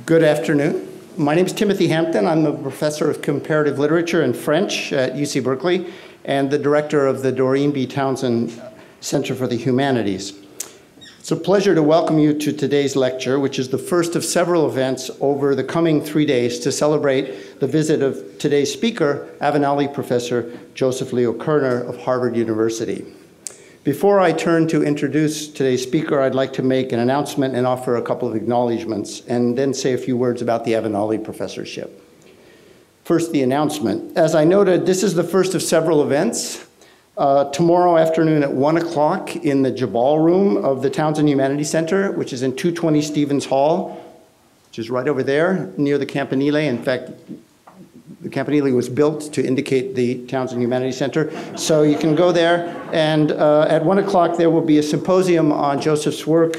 Good afternoon. My name is Timothy Hampton. I'm a professor of comparative literature and French at UC Berkeley and the director of the Doreen B. Townsend Center for the Humanities. It's a pleasure to welcome you to today's lecture, which is the first of several events over the coming 3 days to celebrate the visit of today's speaker, Avenali Professor Joseph Leo Koerner of Harvard University. Before I turn to introduce today's speaker, I'd like to make an announcement and offer a couple of acknowledgments, and then say a few words about the Avenali Professorship. First, the announcement. As I noted, this is the first of several events. Tomorrow afternoon at 1 o'clock in the Jabal Room of the Townsend Humanities Center, which is in 220 Stevens Hall, which is right over there near the Campanile. In fact, the Campanile was built to indicate the Townsend Humanities Center. So you can go there, and at 1 o'clock there will be a symposium on Joseph's work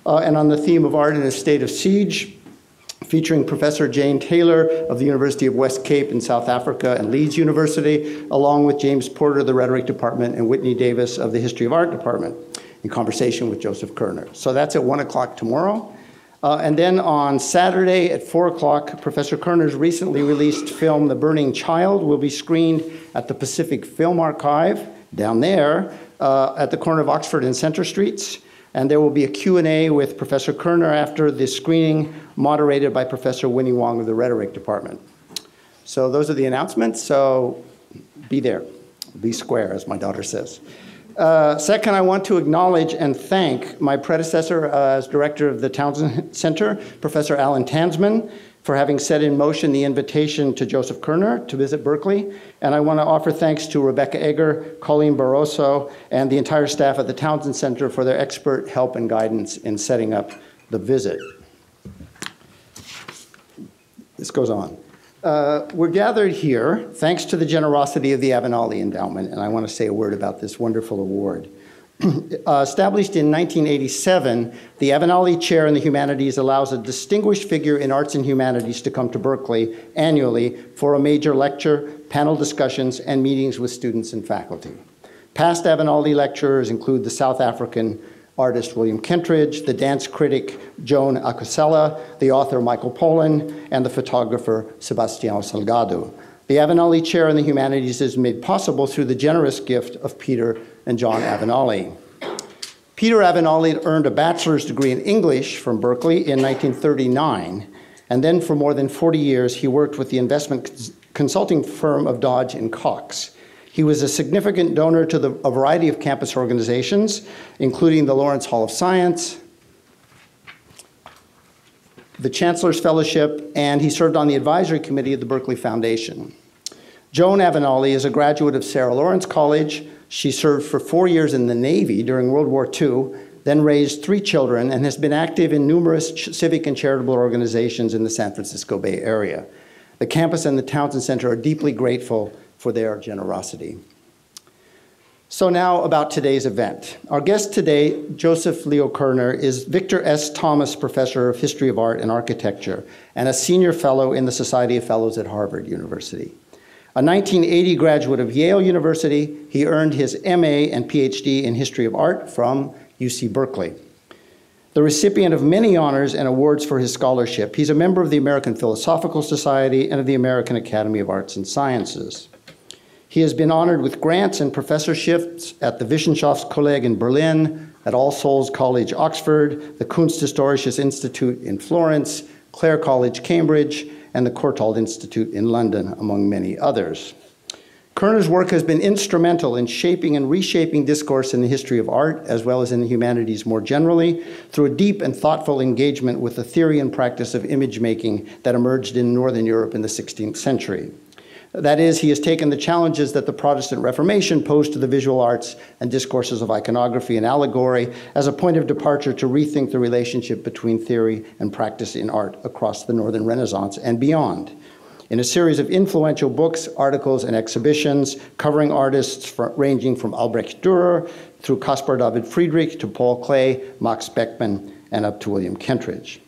and on the theme of art in a state of siege, featuring Professor Jane Taylor of the University of West Cape in South Africa and Leeds University, along with James Porter of the Rhetoric Department and Whitney Davis of the History of Art Department, in conversation with Joseph Koerner. So that's at 1 o'clock tomorrow. And then on Saturday at 4 o'clock, Professor Koerner's recently released film, The Burning Child, will be screened at the Pacific Film Archive down there at the corner of Oxford and Center Streets. And there will be a Q&A with Professor Koerner after the screening, moderated by Professor Winnie Wong of the Rhetoric Department. So those are the announcements, so be there. Be square, as my daughter says. Second, I want to acknowledge and thank my predecessor as director of the Townsend Center, Professor Alan Tansman, for having set in motion the invitation to Joseph Koerner to visit Berkeley. And I want to offer thanks to Rebecca Egger, Colleen Barroso, and the entire staff at the Townsend Center for their expert help and guidance in setting up the visit. This goes on. We're gathered here thanks to the generosity of the Avenali Endowment, and I want to say a word about this wonderful award. Established in 1987, the Avenali Chair in the Humanities allows a distinguished figure in arts and humanities to come to Berkeley annually for a major lecture, panel discussions, and meetings with students and faculty. Past Avenali lecturers include the South African artist William Kentridge, the dance critic Joan Acosella, the author Michael Pollan, and the photographer Sebastião Salgado. The Avenali Chair in the Humanities is made possible through the generous gift of Peter and John Avenali. Peter Avenali earned a bachelor's degree in English from Berkeley in 1939, and then for more than 40 years he worked with the investment consulting firm of Dodge & Cox. He was a significant donor to a variety of campus organizations, including the Lawrence Hall of Science, the Chancellor's Fellowship, and he served on the advisory committee of the Berkeley Foundation. Joan Avenali is a graduate of Sarah Lawrence College. She served for 4 years in the Navy during World War II, then raised 3 children, and has been active in numerous civic and charitable organizations in the San Francisco Bay Area. The campus and the Townsend Center are deeply grateful for their generosity. So now about today's event. Our guest today, Joseph Leo Koerner, is Victor S. Thomas Professor of History of Art and Architecture and a senior fellow in the Society of Fellows at Harvard University. A 1980 graduate of Yale University, he earned his MA and PhD in History of Art from UC Berkeley. The recipient of many honors and awards for his scholarship, he's a member of the American Philosophical Society and of the American Academy of Arts and Sciences. He has been honored with grants and professorships at the Wissenschaftskolleg in Berlin, at All Souls College, Oxford, the Kunsthistorisches Institute in Florence, Clare College, Cambridge, and the Courtauld Institute in London, among many others. Koerner's work has been instrumental in shaping and reshaping discourse in the history of art, as well as in the humanities more generally, through a deep and thoughtful engagement with the theory and practice of image making that emerged in Northern Europe in the 16th century. That is, he has taken the challenges that the Protestant Reformation posed to the visual arts and discourses of iconography and allegory as a point of departure to rethink the relationship between theory and practice in art across the Northern Renaissance and beyond. In a series of influential books, articles, and exhibitions covering artists ranging from Albrecht Dürer through Caspar David Friedrich to Paul Klee, Max Beckmann, and up to William Kentridge.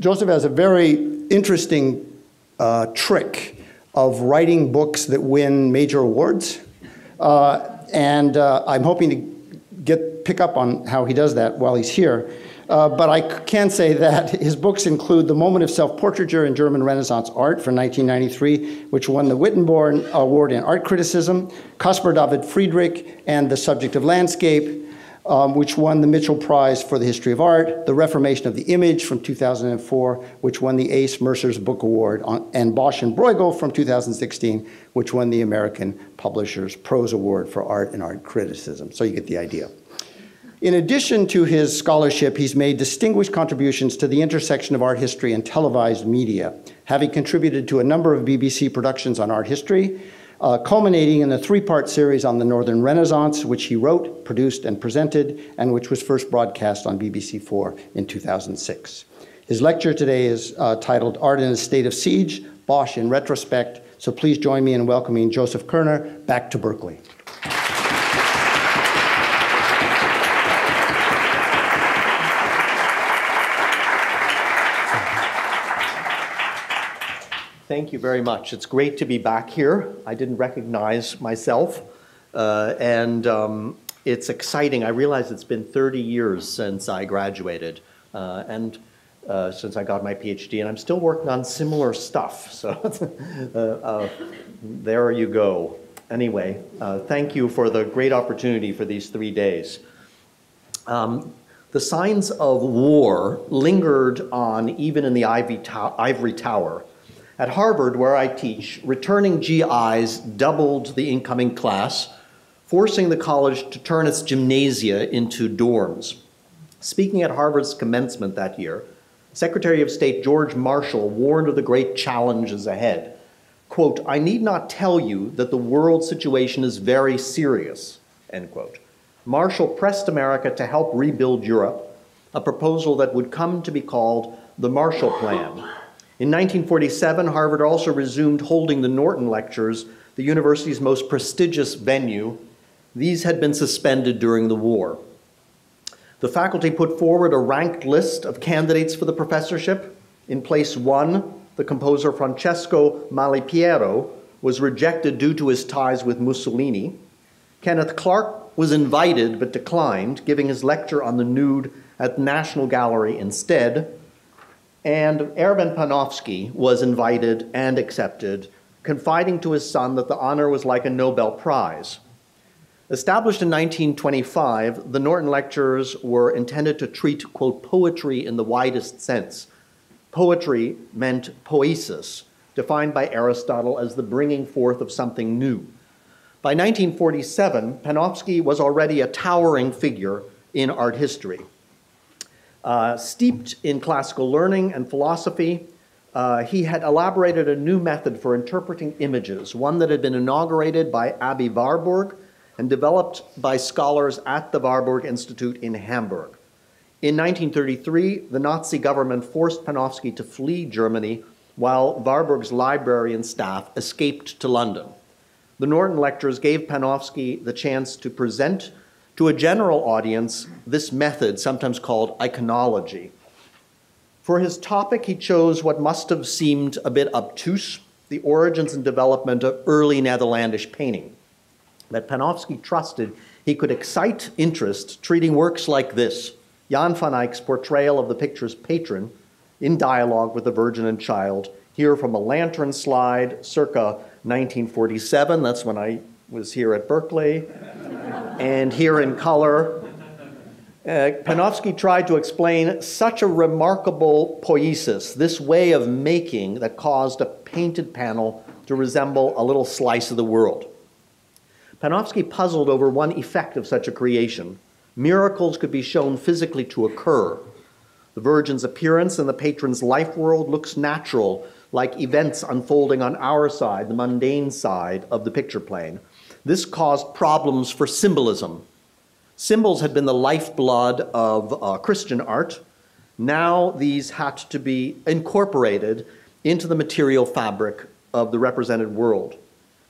Joseph has a very interesting trick of writing books that win major awards. I'm hoping to pick up on how he does that while he's here. But I can say that his books include The Moment of Self-Portraiture in German Renaissance Art from 1993, which won the Wittenborn Award in Art Criticism, Caspar David Friedrich and the Subject of Landscape, which won the Mitchell Prize for the History of Art, The Reformation of the Image from 2004, which won the Ace Mercer's Book Award, and Bosch and Bruegel from 2016, which won the American Publishers Prose Award for Art and Art Criticism. So you get the idea. In addition to his scholarship, he's made distinguished contributions to the intersection of art history and televised media, having contributed to a number of BBC productions on art history, culminating in the three-part series on the Northern Renaissance, which he wrote, produced, and presented, and which was first broadcast on BBC4 in 2006. His lecture today is titled Art in a State of Siege, Bosch in Retrospect, so please join me in welcoming Joseph Koerner back to Berkeley. Thank you very much. It's great to be back here. I didn't recognize myself, and it's exciting. I realize it's been 30 years since I graduated, and since I got my PhD, and I'm still working on similar stuff, so there you go. Anyway, thank you for the great opportunity for these 3 days. The signs of war lingered on even in the ivory tower. At Harvard, where I teach, returning GIs doubled the incoming class, forcing the college to turn its gymnasia into dorms. Speaking at Harvard's commencement that year, Secretary of State George Marshall warned of the great challenges ahead. Quote, "I need not tell you that the world situation is very serious," end quote. Marshall pressed America to help rebuild Europe, a proposal that would come to be called the Marshall Plan. In 1947, Harvard also resumed holding the Norton Lectures, the university's most prestigious venue. These had been suspended during the war. The faculty put forward a ranked list of candidates for the professorship. In place 1, the composer Francesco Malipiero was rejected due to his ties with Mussolini. Kenneth Clark was invited but declined, giving his lecture on the nude at the National Gallery instead. And Erwin Panofsky was invited and accepted, confiding to his son that the honor was like a Nobel Prize. Established in 1925, the Norton Lectures were intended to treat, quote, poetry in the widest sense. Poetry meant poiesis, defined by Aristotle as the bringing forth of something new. By 1947, Panofsky was already a towering figure in art history. Steeped in classical learning and philosophy, he had elaborated a new method for interpreting images, one that had been inaugurated by Abbe Warburg and developed by scholars at the Warburg Institute in Hamburg. In 1933, the Nazi government forced Panofsky to flee Germany while Warburg's library and staff escaped to London. The Norton Lectures gave Panofsky the chance to present to a general audience this method, sometimes called iconology. For his topic, he chose what must have seemed a bit obtuse, the origins and development of early Netherlandish painting. But Panofsky trusted he could excite interest treating works like this, Jan van Eyck's portrayal of the picture's patron in dialogue with the Virgin and Child, here from a lantern slide circa 1947, that's when I was here at Berkeley, and here in color. Panofsky tried to explain such a remarkable poiesis, this way of making that caused a painted panel to resemble a little slice of the world. Panofsky puzzled over one effect of such a creation. Miracles could be shown physically to occur. The Virgin's appearance in the patron's life world looks natural, like events unfolding on our side, the mundane side of the picture plane. This caused problems for symbolism. Symbols had been the lifeblood of Christian art. Now these had to be incorporated into the material fabric of the represented world.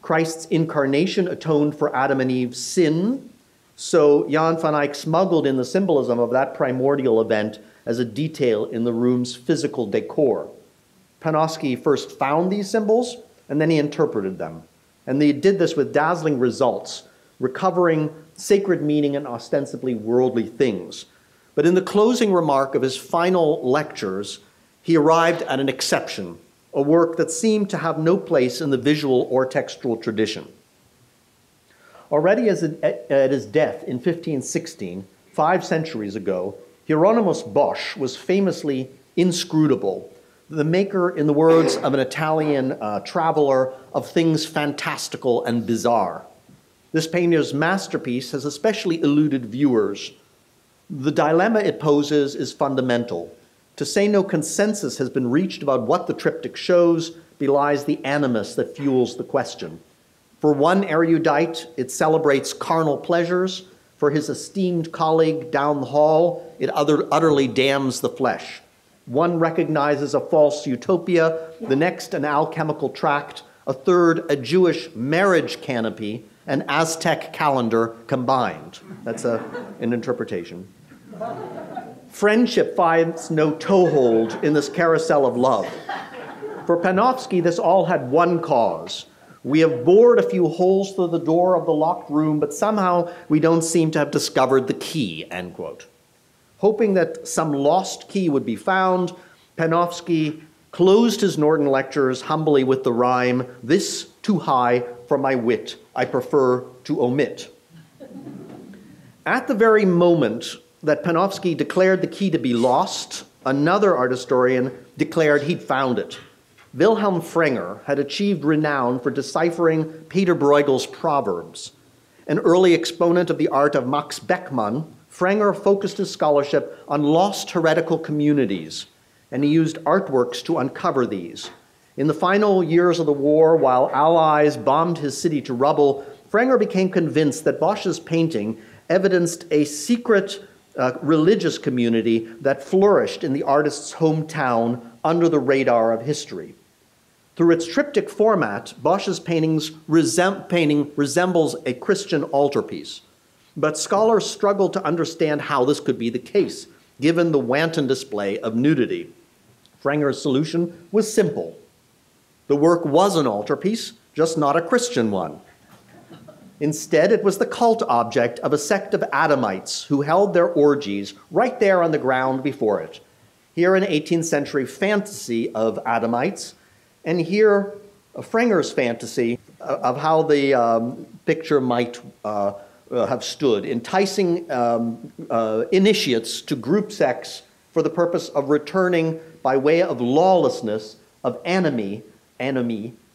Christ's incarnation atoned for Adam and Eve's sin, so Jan van Eyck smuggled in the symbolism of that primordial event as a detail in the room's physical decor. Panofsky first found these symbols, and then he interpreted them. And they did this with dazzling results, recovering sacred meaning in ostensibly worldly things. But in the closing remark of his final lectures, he arrived at an exception, a work that seemed to have no place in the visual or textual tradition. Already at his death in 1516, 5 centuries ago, Hieronymus Bosch was famously inscrutable, the maker, in the words of an Italian traveler, of things fantastical and bizarre. This painter's masterpiece has especially eluded viewers. The dilemma it poses is fundamental. To say no consensus has been reached about what the triptych shows belies the animus that fuels the question. For one erudite, it celebrates carnal pleasures. For his esteemed colleague down the hall, it utterly damns the flesh. One recognizes a false utopia, the next an alchemical tract, a third a Jewish marriage canopy, an Aztec calendar combined. That's an interpretation. Friendship finds no toehold in this carousel of love. For Panofsky, this all had one cause. We have bored a few holes through the door of the locked room, but somehow we don't seem to have discovered the key, end quote. Hoping that some lost key would be found, Panofsky closed his Norton lectures humbly with the rhyme, "This too high for my wit, I prefer to omit." At the very moment that Panofsky declared the key to be lost, another art historian declared he'd found it. Wilhelm Fraenger had achieved renown for deciphering Peter Bruegel's proverbs. An early exponent of the art of Max Beckmann, Fraenger focused his scholarship on lost heretical communities, and he used artworks to uncover these. In the final years of the war, while Allies bombed his city to rubble, Fraenger became convinced that Bosch's painting evidenced a secret religious community that flourished in the artist's hometown under the radar of history. Through its triptych format, Bosch's painting resembles a Christian altarpiece. But scholars struggled to understand how this could be the case, given the wanton display of nudity. Fraenger's solution was simple. The work was an altarpiece, just not a Christian one. Instead, it was the cult object of a sect of Adamites who held their orgies right there on the ground before it. Here an 18th century fantasy of Adamites, and here Fraenger's fantasy of how the picture might have stood, enticing initiates to group sex for the purpose of returning by way of lawlessness, of anomie,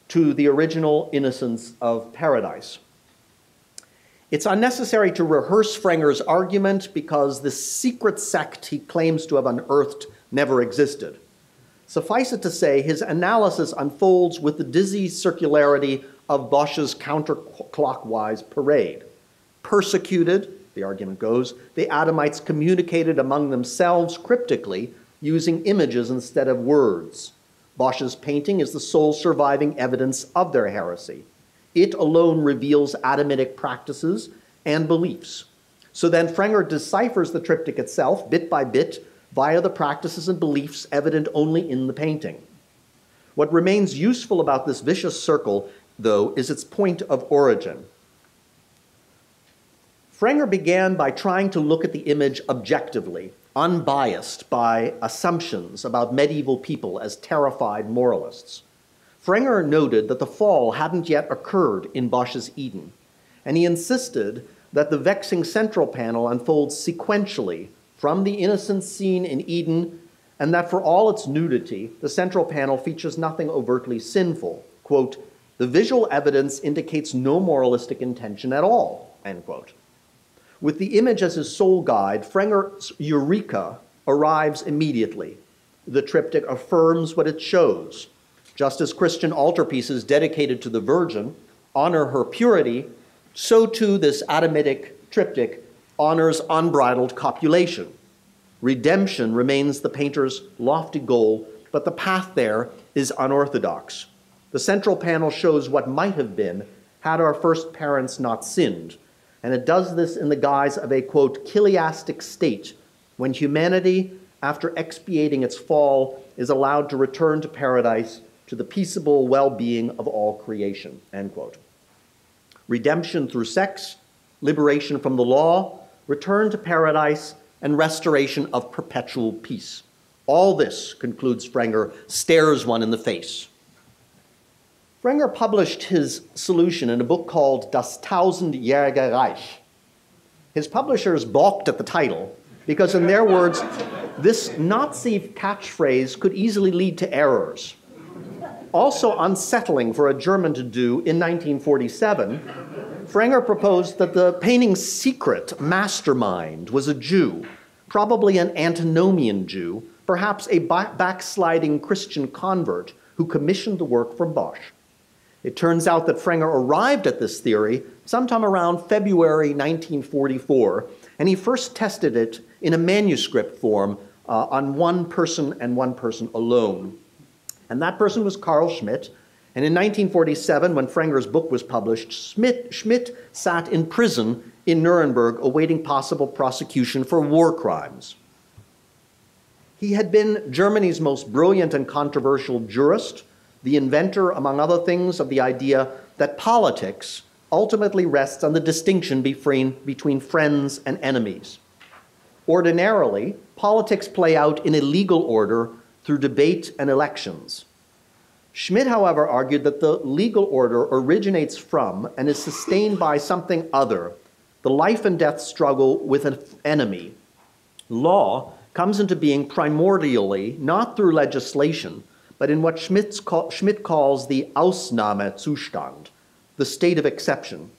to the original innocence of paradise. It's unnecessary to rehearse Fraenger's argument because the secret sect he claims to have unearthed never existed. Suffice it to say, his analysis unfolds with the dizzy circularity of Bosch's counterclockwise parade. Persecuted, the argument goes, the Adamites communicated among themselves cryptically, using images instead of words. Bosch's painting is the sole surviving evidence of their heresy. It alone reveals Adamitic practices and beliefs. So then Fraenger deciphers the triptych itself, bit by bit, via the practices and beliefs evident only in the painting. What remains useful about this vicious circle, though, is its point of origin. Fraenger began by trying to look at the image objectively, unbiased by assumptions about medieval people as terrified moralists. Fraenger noted that the fall hadn't yet occurred in Bosch's Eden, and he insisted that the vexing central panel unfolds sequentially from the innocent scene in Eden, and that for all its nudity, the central panel features nothing overtly sinful. Quote, "The visual evidence indicates no moralistic intention at all," end quote. With the image as his sole guide, Fraenger's eureka arrives immediately. The triptych affirms what it shows. Just as Christian altarpieces dedicated to the Virgin honor her purity, so too this Adamitic triptych honors unbridled copulation. Redemption remains the painter's lofty goal, but the path there is unorthodox. The central panel shows what might have been had our first parents not sinned, and it does this in the guise of a, quote, chiliastic state, when humanity, after expiating its fall, is allowed to return to paradise, to the peaceable well-being of all creation, end quote. Redemption through sex, liberation from the law, return to paradise, and restoration of perpetual peace. All this, concludes Fraenger, stares one in the face. Fraenger published his solution in a book called Das Tausendjährige Reich. His publishers balked at the title because, in their words, this Nazi catchphrase could easily lead to errors. Also unsettling for a German to do, in 1947, Fraenger proposed that the painting's secret mastermind was a Jew, probably an antinomian Jew, perhaps a backsliding Christian convert who commissioned the work from Bosch. It turns out that Fraenger arrived at this theory sometime around February 1944, and he first tested it in a manuscript form on one person and one person alone. And that person was Carl Schmitt. And in 1947, when Fraenger's book was published, Schmitt sat in prison in Nuremberg awaiting possible prosecution for war crimes. He had been Germany's most brilliant and controversial jurist, the inventor, among other things, of the idea that politics ultimately rests on the distinction between friends and enemies. Ordinarily, politics play out in a legal order through debate and elections. Schmitt, however, argued that the legal order originates from and is sustained by something other, the life and death struggle with an enemy. Law comes into being primordially not through legislation, but in what Schmitt calls the Ausnahmezustand, the state of exception.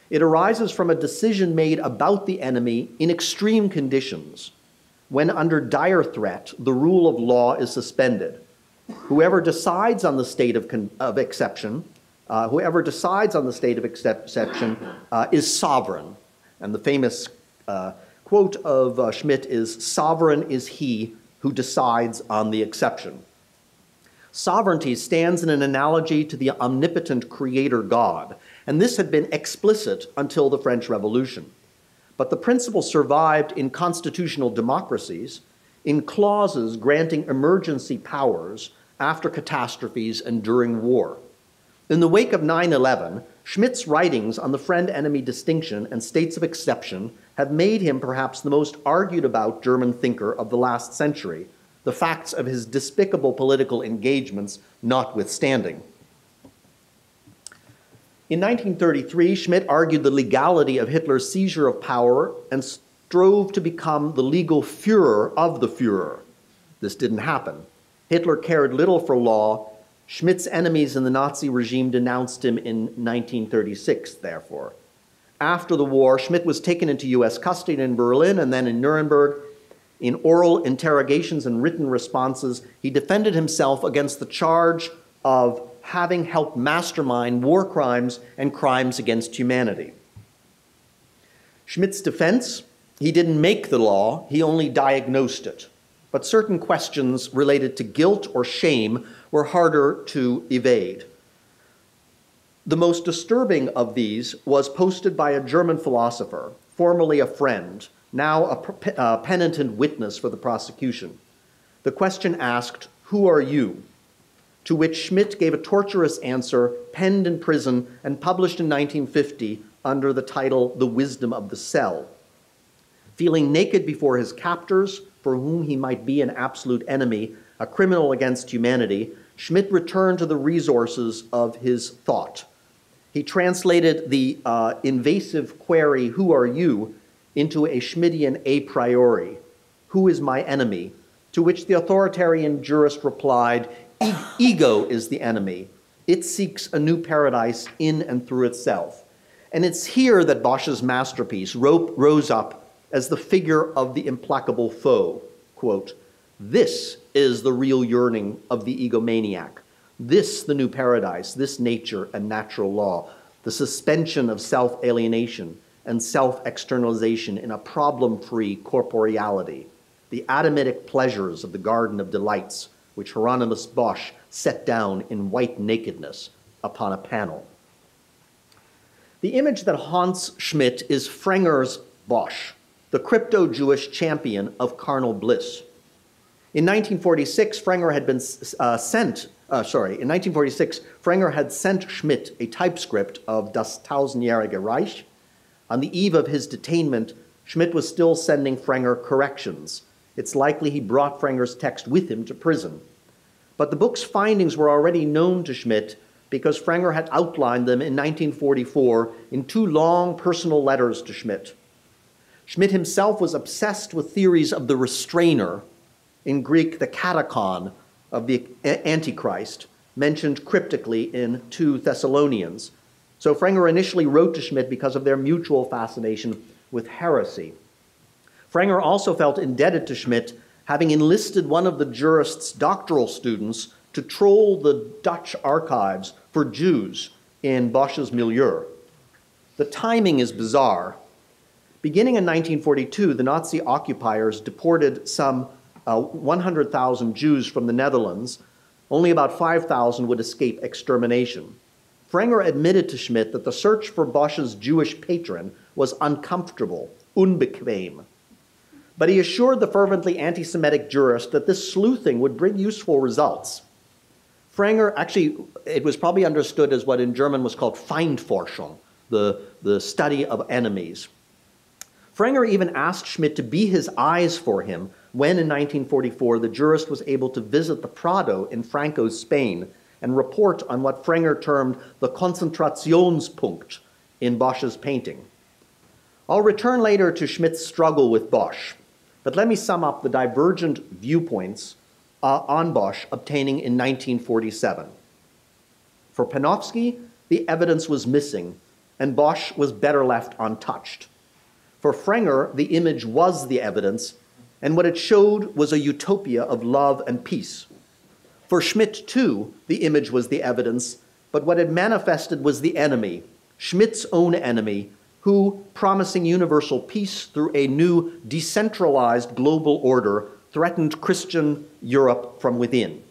It arises from a decision made about the enemy in extreme conditions, when under dire threat, the rule of law is suspended. Whoever decides on the state of exception is sovereign. And the famous quote of Schmitt is, "Sovereign is he who decides on the exception." Sovereignty stands in an analogy to the omnipotent creator God, and this had been explicit until the French Revolution. But the principle survived in constitutional democracies in clauses granting emergency powers after catastrophes and during war. In the wake of 9/11, Schmitt's writings on the friend-enemy distinction and states of exception have made him perhaps the most argued about German thinker of the last century, the facts of his despicable political engagements notwithstanding. In 1933, Schmitt argued the legality of Hitler's seizure of power and strove to become the legal Führer of the Führer. This didn't happen. Hitler cared little for law. Schmitt's enemies in the Nazi regime denounced him in 1936, therefore. After the war, Schmitt was taken into US custody in Berlin and then in Nuremberg. In oral interrogations and written responses, he defended himself against the charge of having helped mastermind war crimes and crimes against humanity. Schmitt's defense: he didn't make the law, he only diagnosed it. But certain questions related to guilt or shame were harder to evade. The most disturbing of these was posted by a German philosopher, formerly a friend, now a penitent witness for the prosecution. The question asked, "Who are you?" To which Schmitt gave a torturous answer, penned in prison and published in 1950 under the title The Wisdom of the Cell. Feeling naked before his captors, for whom he might be an absolute enemy, a criminal against humanity, Schmitt returned to the resources of his thought. He translated the invasive query, "Who are you?" into a Schmittian a priori, "Who is my enemy?" To which the authoritarian jurist replied, "Ego is the enemy. It seeks a new paradise in and through itself." And it's here that Bosch's masterpiece rose up as the figure of the implacable foe. Quote, "This is the real yearning of the egomaniac. This, the new paradise, this nature and natural law, the suspension of self-alienation and self-externalization in a problem-free corporeality, the atomic pleasures of the garden of delights, which Hieronymus Bosch set down in white nakedness upon a panel." The image that haunts Schmitt is Fraenger's Bosch, the crypto-Jewish champion of carnal bliss. In 1946, Fraenger had sent Schmitt a typescript of Das Tausendjährige Reich. On the eve of his detainment, Schmitt was still sending Fraenger corrections. It's likely he brought Fraenger's text with him to prison. But the book's findings were already known to Schmitt because Fraenger had outlined them in 1944 in 2 long personal letters to Schmitt. Schmitt himself was obsessed with theories of the restrainer, in Greek the katakon of the Antichrist, mentioned cryptically in 2 Thessalonians. So Fraenger initially wrote to Schmitt because of their mutual fascination with heresy. Fraenger also felt indebted to Schmitt, having enlisted one of the jurist's doctoral students to troll the Dutch archives for Jews in Bosch's milieu. The timing is bizarre. Beginning in 1942, the Nazi occupiers deported some 100,000 Jews from the Netherlands. Only about 5,000 would escape extermination. Fraenger admitted to Schmitt that the search for Bosch's Jewish patron was uncomfortable, unbequem. But he assured the fervently anti-Semitic jurist that this sleuthing would bring useful results. Fraenger, actually, it was probably understood as what in German was called Feindforschung, the study of enemies. Fraenger even asked Schmitt to be his eyes for him when, in 1944, the jurist was able to visit the Prado in Franco's Spain and report on what Fraenger termed the Konzentrationspunkt in Bosch's painting. I'll return later to Schmitt's struggle with Bosch, but let me sum up the divergent viewpoints on Bosch obtaining in 1947. For Panofsky, the evidence was missing, and Bosch was better left untouched. For Fraenger, the image was the evidence, and what it showed was a utopia of love and peace. For Schmitt, too, the image was the evidence, but what it manifested was the enemy, Schmitt's own enemy, who, promising universal peace through a new decentralized global order, threatened Christian Europe from within.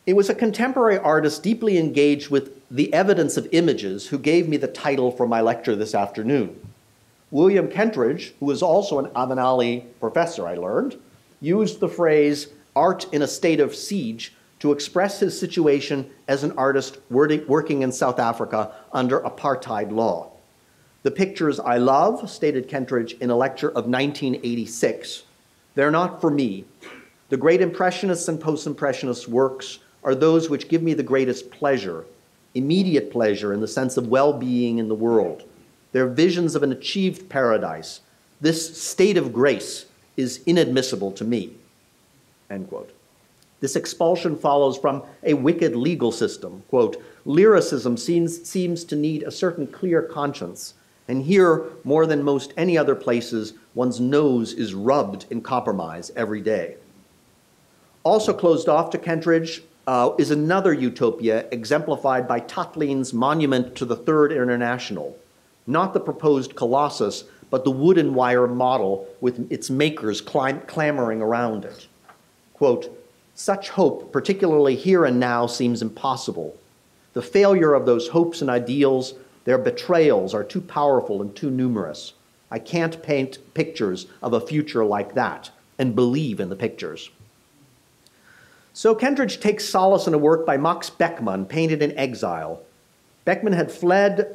It was a contemporary artist deeply engaged with the evidence of images who gave me the title for my lecture this afternoon. William Kentridge, who was also an Avenali professor, I learned, used the phrase art in a state of siege to express his situation as an artist working in South Africa under apartheid law. The pictures I love, stated Kentridge in a lecture of 1986, they're not for me. The great Impressionists and Post-Impressionists' works are those which give me the greatest pleasure, immediate pleasure in the sense of well-being in the world. They're visions of an achieved paradise. This state of grace is inadmissible to me, end quote. This expulsion follows from a wicked legal system. Quote, lyricism seems to need a certain clear conscience, and here, more than most any other places, one's nose is rubbed in compromise every day. Also closed off to Kentridge is another utopia exemplified by Tatlin's monument to the Third International, not the proposed Colossus, but the wood and wire model with its makers clamoring around it. Quote, such hope, particularly here and now, seems impossible. The failure of those hopes and ideals, their betrayals, are too powerful and too numerous. I can't paint pictures of a future like that and believe in the pictures. So Kentridge takes solace in a work by Max Beckmann, painted in exile. Beckmann had fled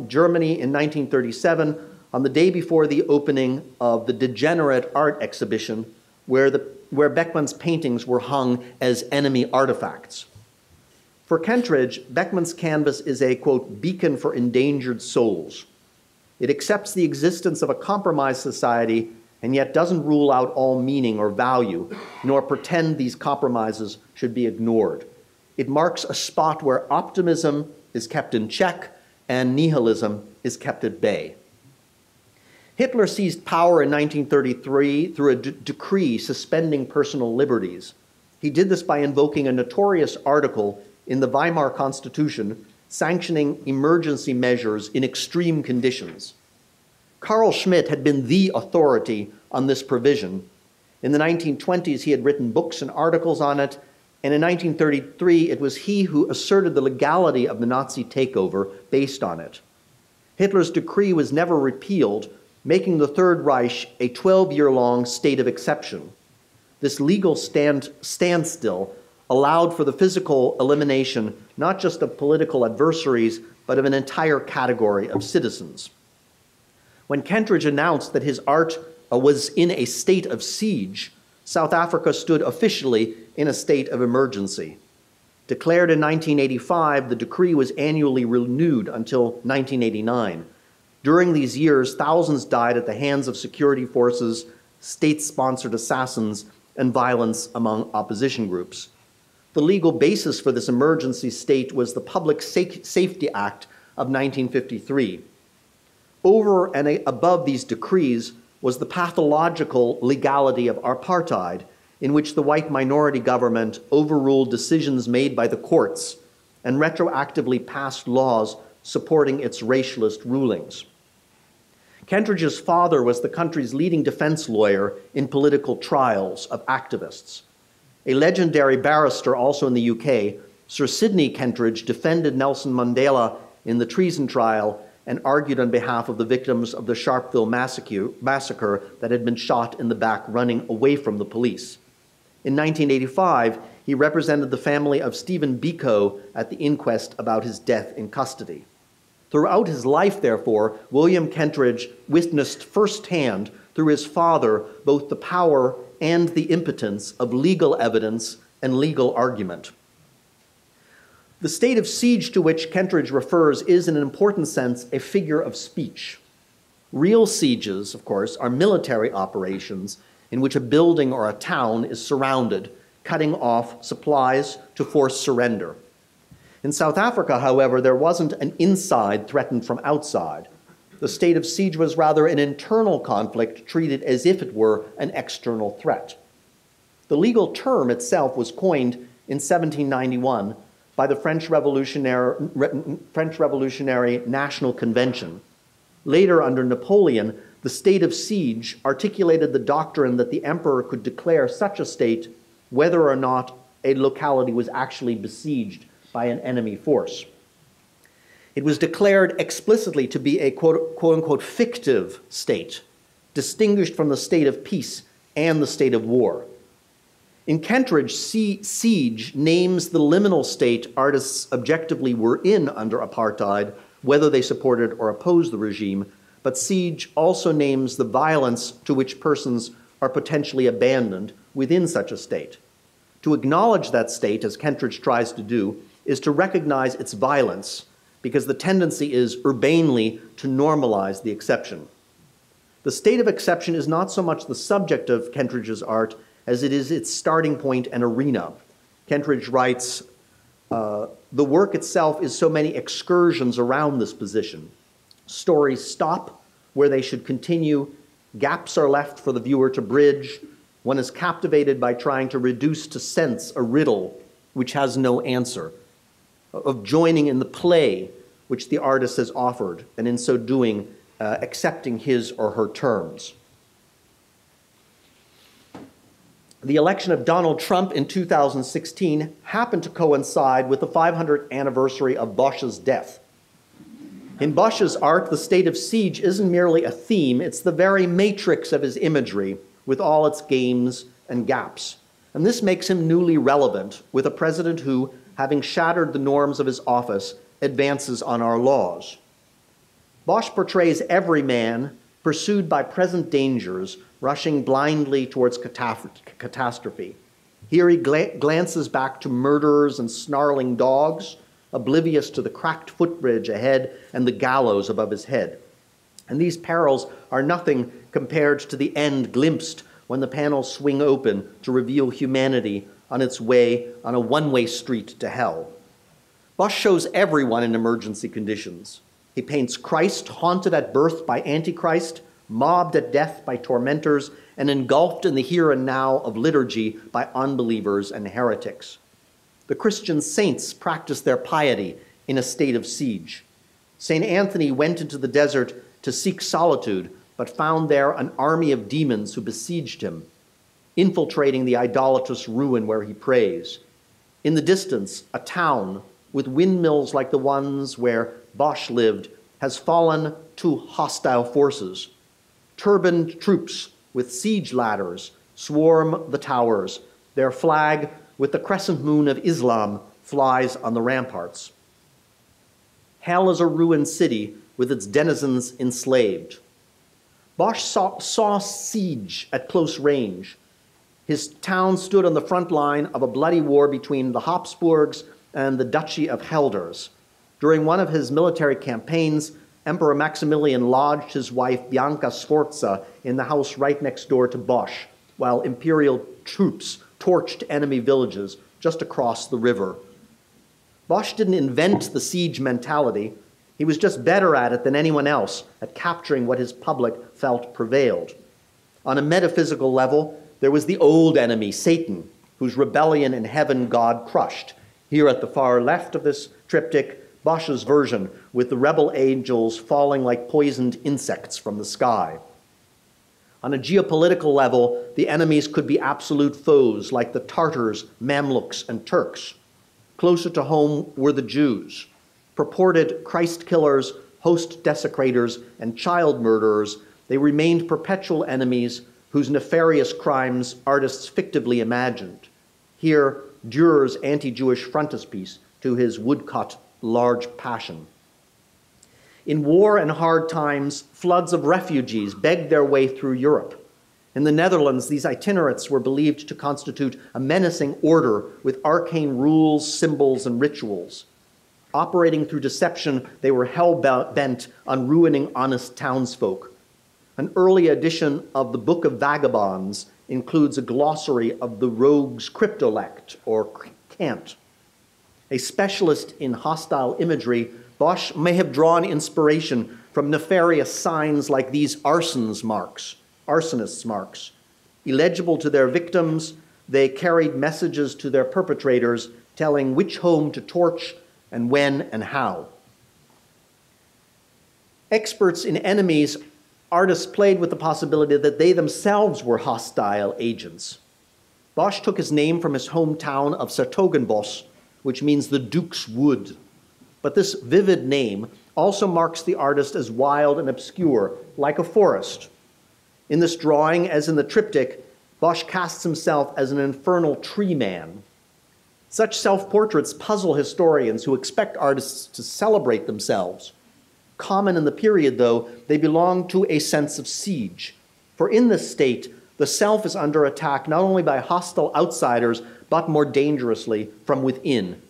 Germany in 1937 on the day before the opening of the Degenerate art exhibition, where Beckmann's paintings were hung as enemy artifacts. For Kentridge, Beckmann's canvas is a, quote, beacon for endangered souls. It accepts the existence of a compromised society and yet doesn't rule out all meaning or value, nor pretend these compromises should be ignored. It marks a spot where optimism is kept in check and nihilism is kept at bay. Hitler seized power in 1933 through a decree suspending personal liberties. He did this by invoking a notorious article in the Weimar Constitution sanctioning emergency measures in extreme conditions. Carl Schmitt had been the authority on this provision. In the 1920s, he had written books and articles on it, and in 1933, it was he who asserted the legality of the Nazi takeover based on it. Hitler's decree was never repealed, making the Third Reich a 12-year-long state of exception. This legal standstill allowed for the physical elimination not just of political adversaries, but of an entire category of citizens. When Kentridge announced that his art was in a state of siege, South Africa stood officially in a state of emergency. Declared in 1985, the decree was annually renewed until 1989. During these years, thousands died at the hands of security forces, state-sponsored assassins, and violence among opposition groups. The legal basis for this emergency state was the Public Safety Act of 1953. Over and above these decrees was the pathological legality of apartheid, in which the white minority government overruled decisions made by the courts and retroactively passed laws supporting its racialist rulings. Kentridge's father was the country's leading defense lawyer in political trials of activists. A legendary barrister also in the UK, Sir Sidney Kentridge, defended Nelson Mandela in the treason trial and argued on behalf of the victims of the Sharpeville massacre that had been shot in the back running away from the police. In 1985, he represented the family of Stephen Biko at the inquest about his death in custody. Throughout his life, therefore, William Kentridge witnessed firsthand through his father both the power and the impotence of legal evidence and legal argument. The state of siege to which Kentridge refers is, in an important sense, a figure of speech. Real sieges, of course, are military operations in which a building or a town is surrounded, cutting off supplies to force surrender. In South Africa, however, there wasn't an inside threatened from outside. The state of siege was rather an internal conflict treated as if it were an external threat. The legal term itself was coined in 1791 by the French Revolutionary National Convention. Later, under Napoleon, the state of siege articulated the doctrine that the emperor could declare such a state whether or not a locality was actually besieged by an enemy force. It was declared explicitly to be a quote-unquote fictive state, distinguished from the state of peace and the state of war. In Kentridge, siege names the liminal state artists objectively were in under apartheid, whether they supported or opposed the regime, but siege also names the violence to which persons are potentially abandoned within such a state. To acknowledge that state, as Kentridge tries to do, is to recognize its violence, because the tendency is urbanely to normalize the exception. The state of exception is not so much the subject of Kentridge's art as it is its starting point and arena. Kentridge writes, the work itself is so many excursions around this position. Stories stop where they should continue, gaps are left for the viewer to bridge, one is captivated by trying to reduce to sense a riddle which has no answer, of joining in the play which the artist has offered, and in so doing, accepting his or her terms. The election of Donald Trump in 2016 happened to coincide with the 500th anniversary of Bosch's death. In Bosch's art, the state of siege isn't merely a theme, it's the very matrix of his imagery, with all its games and gaps. And this makes him newly relevant with a president who, having shattered the norms of his office, advances on our laws. Bosch portrays every man pursued by present dangers, rushing blindly towards catastrophe. Here he glances back to murderers and snarling dogs, oblivious to the cracked footbridge ahead and the gallows above his head. And these perils are nothing compared to the end glimpsed when the panels swing open to reveal humanity on its way on a one-way street to hell. Bosch shows everyone in emergency conditions. He paints Christ haunted at birth by Antichrist, mobbed at death by tormentors, and engulfed in the here and now of liturgy by unbelievers and heretics. The Christian saints practice their piety in a state of siege. St. Anthony went into the desert to seek solitude, but found there an army of demons who besieged him, infiltrating the idolatrous ruin where he prays. In the distance, a town with windmills like the ones where Bosch lived has fallen to hostile forces. Turbaned troops with siege ladders swarm the towers. Their flag, with the crescent moon of Islam, flies on the ramparts. Hell is a ruined city with its denizens enslaved. Bosch saw siege at close range. His town stood on the front line of a bloody war between the Habsburgs and the Duchy of Helders. During one of his military campaigns, Emperor Maximilian lodged his wife Bianca Sforza in the house right next door to Bosch, while imperial troops torched enemy villages just across the river. Bosch didn't invent the siege mentality. He was just better at it than anyone else at capturing what his public felt prevailed. On a metaphysical level, there was the old enemy, Satan, whose rebellion in heaven God crushed. Here at the far left of this triptych, Bosch's version, with the rebel angels falling like poisoned insects from the sky. On a geopolitical level, the enemies could be absolute foes like the Tartars, Mamluks, and Turks. Closer to home were the Jews. Purported Christ killers, host desecrators, and child murderers, they remained perpetual enemies whose nefarious crimes artists fictively imagined. Here, Dürer's anti-Jewish frontispiece to his woodcut large passion. In war and hard times, floods of refugees begged their way through Europe. In the Netherlands, these itinerants were believed to constitute a menacing order with arcane rules, symbols, and rituals. Operating through deception, they were hell-bent on ruining honest townsfolk. An early edition of the Book of Vagabonds includes a glossary of the rogue's cryptolect, or cant. A specialist in hostile imagery, Bosch may have drawn inspiration from nefarious signs like these arsonists' marks. Illegible to their victims, they carried messages to their perpetrators telling which home to torch and when and how. Experts in enemies, artists played with the possibility that they themselves were hostile agents. Bosch took his name from his hometown of 's-Hertogenbosch, which means the Duke's Wood. But this vivid name also marks the artist as wild and obscure, like a forest. In this drawing, as in the triptych, Bosch casts himself as an infernal tree man. Such self-portraits puzzle historians who expect artists to celebrate themselves. Common in the period, though, they belong to a sense of siege. For in this state, the self is under attack not only by hostile outsiders, but more dangerously from within.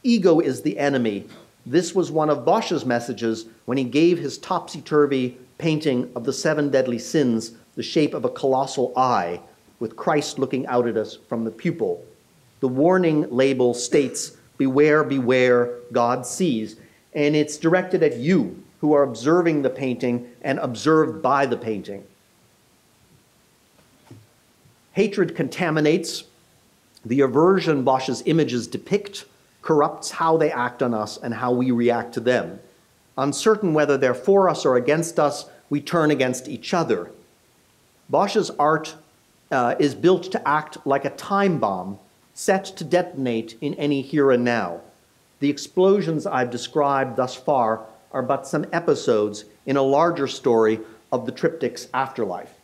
Ego is the enemy. This was one of Bosch's messages when he gave his topsy-turvy painting of the 7 deadly sins the shape of a colossal eye, with Christ looking out at us from the pupil. The warning label states, "Beware, beware, God sees," and it's directed at you who are observing the painting and observed by the painting. Hatred contaminates. The aversion Bosch's images depict corrupts how they act on us and how we react to them. Uncertain whether they're for us or against us, we turn against each other. Bosch's art is built to act like a time bomb set to detonate in any here and now. The explosions I've described thus far are but some episodes in a larger story of the triptych's afterlife.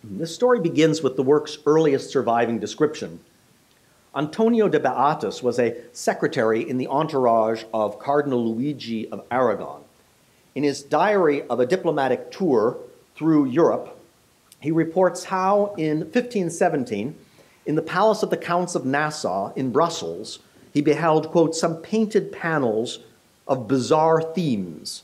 This story begins with the work's earliest surviving description. Antonio de Beatus was a secretary in the entourage of Cardinal Luigi of Aragon. In his diary of a diplomatic tour through Europe, he reports how in 1517, in the palace of the Counts of Nassau in Brussels, he beheld, quote, some painted panels of bizarre themes.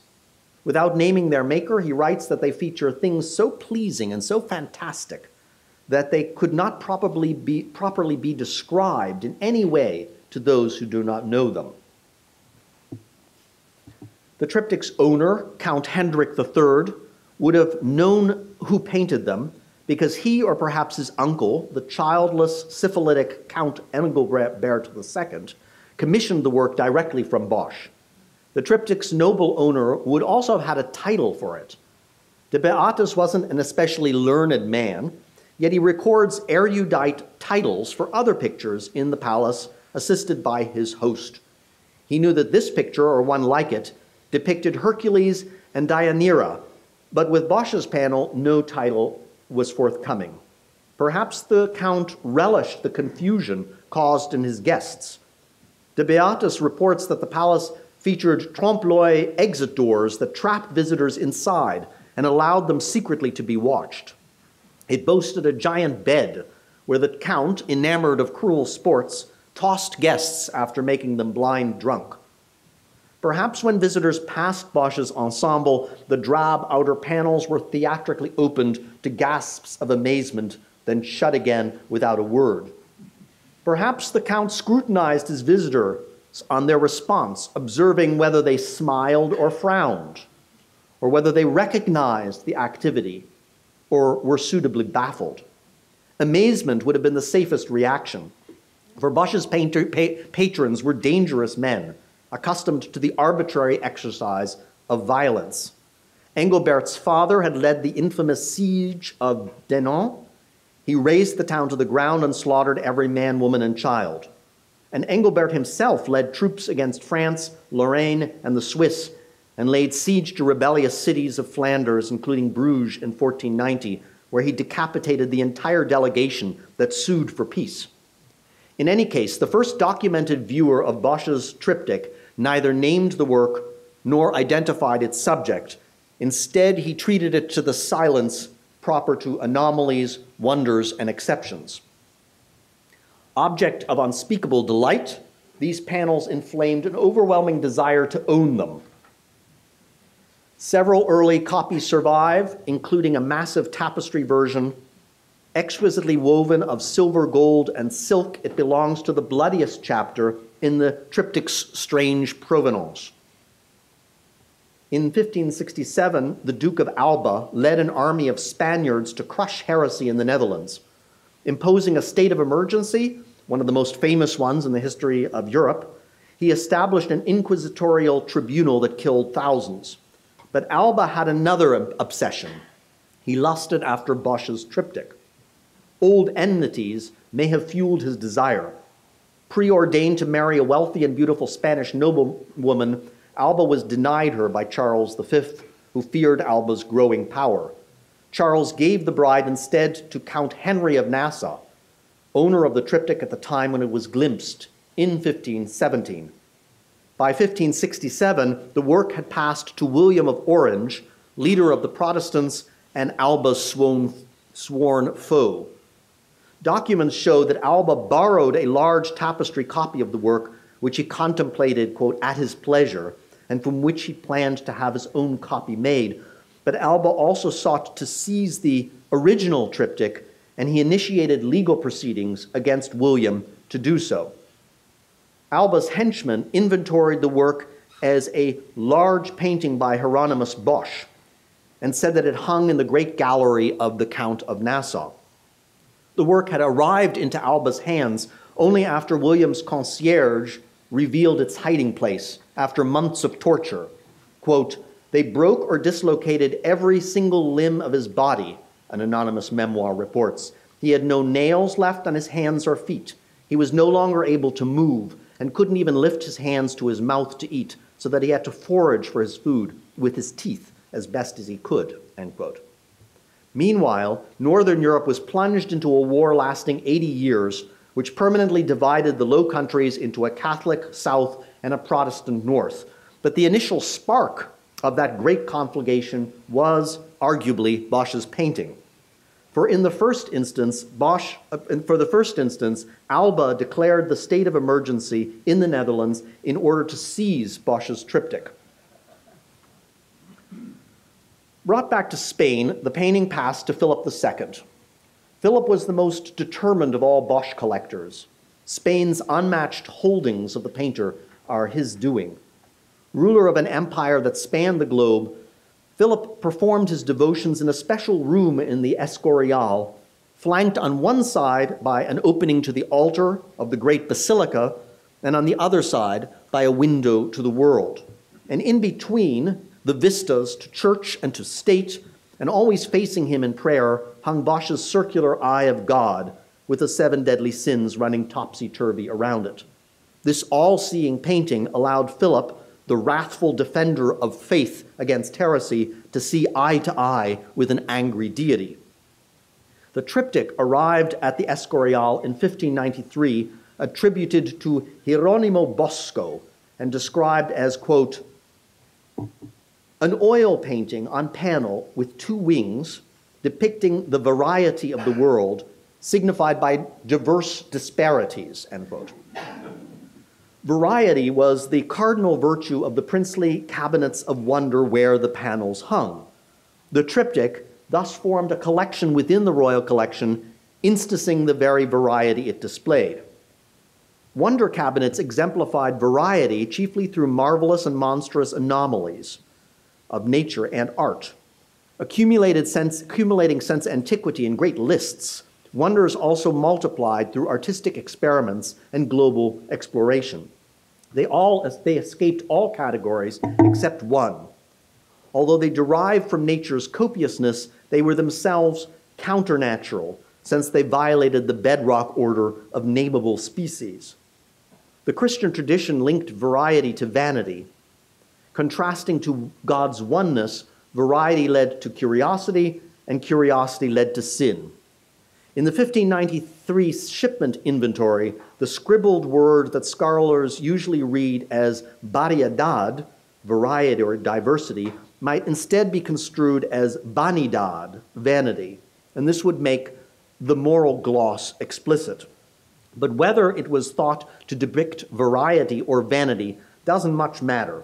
Without naming their maker, he writes that they feature things so pleasing and so fantastic that they could not properly be described in any way to those who do not know them. The triptych's owner, Count Hendrik III, would have known who painted them because he, or perhaps his uncle, the childless, syphilitic Count Engelbert II, commissioned the work directly from Bosch. The triptych's noble owner would also have had a title for it. De Beatus wasn't an especially learned man, yet he records erudite titles for other pictures in the palace, assisted by his host. He knew that this picture, or one like it, depicted Hercules and Deianira, but with Bosch's panel, no title was forthcoming. Perhaps the Count relished the confusion caused in his guests. De Beatus reports that the palace featured trompe-l'oeil exit doors that trapped visitors inside and allowed them secretly to be watched. It boasted a giant bed where the count, enamored of cruel sports, tossed guests after making them blind drunk. Perhaps when visitors passed Bosch's ensemble, the drab outer panels were theatrically opened to gasps of amazement, then shut again without a word. Perhaps the count scrutinized his visitors on their response, observing whether they smiled or frowned, or whether they recognized the activity or were suitably baffled. Amazement would have been the safest reaction, for Bosch's patrons were dangerous men, accustomed to the arbitrary exercise of violence. Engelbert's father had led the infamous siege of Denon. He razed the town to the ground and slaughtered every man, woman, and child. And Engelbert himself led troops against France, Lorraine, and the Swiss, and laid siege to rebellious cities of Flanders, including Bruges in 1490, where he decapitated the entire delegation that sued for peace. In any case, the first documented viewer of Bosch's triptych neither named the work nor identified its subject. Instead, he treated it to the silence proper to anomalies, wonders, and exceptions. Object of unspeakable delight, these panels inflamed an overwhelming desire to own them. Several early copies survive, including a massive tapestry version, exquisitely woven of silver, gold, and silk. It belongs to the bloodiest chapter in the triptych's strange provenance. In 1567, the Duke of Alba led an army of Spaniards to crush heresy in the Netherlands. Imposing a state of emergency, one of the most famous ones in the history of Europe, he established an inquisitorial tribunal that killed thousands. But Alba had another obsession. He lusted after Bosch's triptych. Old enmities may have fueled his desire. Preordained to marry a wealthy and beautiful Spanish noblewoman, Alba was denied her by Charles V, who feared Alba's growing power. Charles gave the bride instead to Count Henry of Nassau, owner of the triptych at the time when it was glimpsed in 1517. By 1567, the work had passed to William of Orange, leader of the Protestants and Alba's sworn foe. Documents show that Alba borrowed a large tapestry copy of the work, which he contemplated, quote, at his pleasure, and from which he planned to have his own copy made. But Alba also sought to seize the original triptych, and he initiated legal proceedings against William to do so. Alba's henchmen inventoried the work as a large painting by Hieronymus Bosch and said that it hung in the great gallery of the Count of Nassau. The work had arrived into Alba's hands only after William's concierge revealed its hiding place after months of torture. Quote, "They broke or dislocated every single limb of his body," an anonymous memoir reports. "He had no nails left on his hands or feet. He was no longer able to move and couldn't even lift his hands to his mouth to eat, so that he had to forage for his food with his teeth as best as he could," end quote. Meanwhile, Northern Europe was plunged into a war lasting 80 years, which permanently divided the Low Countries into a Catholic South and a Protestant North. But the initial spark of that great conflagration was arguably Bosch's painting. For the first instance, Alba declared the state of emergency in the Netherlands in order to seize Bosch's triptych. Brought back to Spain, the painting passed to Philip II. Philip was the most determined of all Bosch collectors. Spain's unmatched holdings of the painter are his doing. Ruler of an empire that spanned the globe, Philip performed his devotions in a special room in the Escorial, flanked on one side by an opening to the altar of the great basilica, and on the other side by a window to the world. And in between, the vistas to church and to state, and always facing him in prayer, hung Bosch's circular eye of God, with the 7 deadly sins running topsy-turvy around it. This all-seeing painting allowed Philip, the wrathful defender of faith against heresy, to see eye to eye with an angry deity. The triptych arrived at the Escorial in 1593 attributed to Hieronymo Bosco and described as, quote, an oil painting on panel with two wings depicting the variety of the world signified by diverse disparities, end quote. Variety was the cardinal virtue of the princely cabinets of wonder where the panels hung. The triptych thus formed a collection within the royal collection, instancing the very variety it displayed. Wonder cabinets exemplified variety chiefly through marvelous and monstrous anomalies of nature and art. Accumulating sense antiquity in great lists, wonders also multiplied through artistic experiments and global exploration. They escaped all categories except one. Although they derived from nature's copiousness, they were themselves counternatural, since they violated the bedrock order of nameable species. The Christian tradition linked variety to vanity. Contrasting to God's oneness, variety led to curiosity, and curiosity led to sin. In the 1593 shipment inventory, the scribbled word that scholars usually read as variedad, variety or diversity, might instead be construed as vanidad, vanity, and this would make the moral gloss explicit. But whether it was thought to depict variety or vanity doesn't much matter,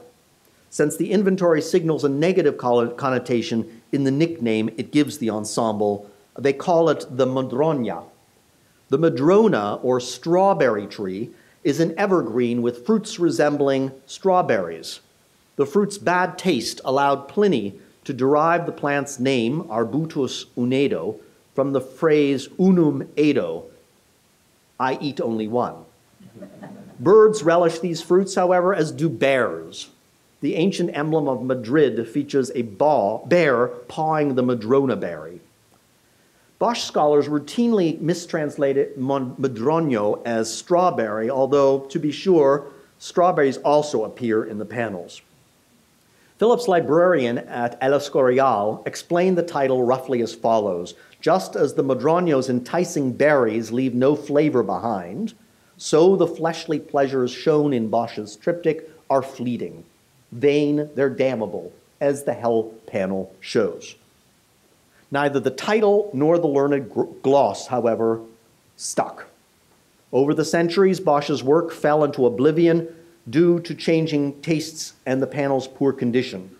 since the inventory signals a negative connotation in the nickname it gives the ensemble. They call it the madroña. The madrona, or strawberry tree, is an evergreen with fruits resembling strawberries. The fruit's bad taste allowed Pliny to derive the plant's name, Arbutus unedo, from the phrase unum edo, I eat only one. Birds relish these fruits, however, as do bears. The ancient emblem of Madrid features a bear pawing the madrona berry. Bosch scholars routinely mistranslated madroño as strawberry, although, to be sure, strawberries also appear in the panels. Philip's librarian at El Escorial explained the title roughly as follows: just as the madroño's enticing berries leave no flavor behind, so the fleshly pleasures shown in Bosch's triptych are fleeting. Vain, they're damnable, as the hell panel shows. Neither the title nor the learned gloss, however, stuck. Over the centuries, Bosch's work fell into oblivion due to changing tastes and the panel's poor condition.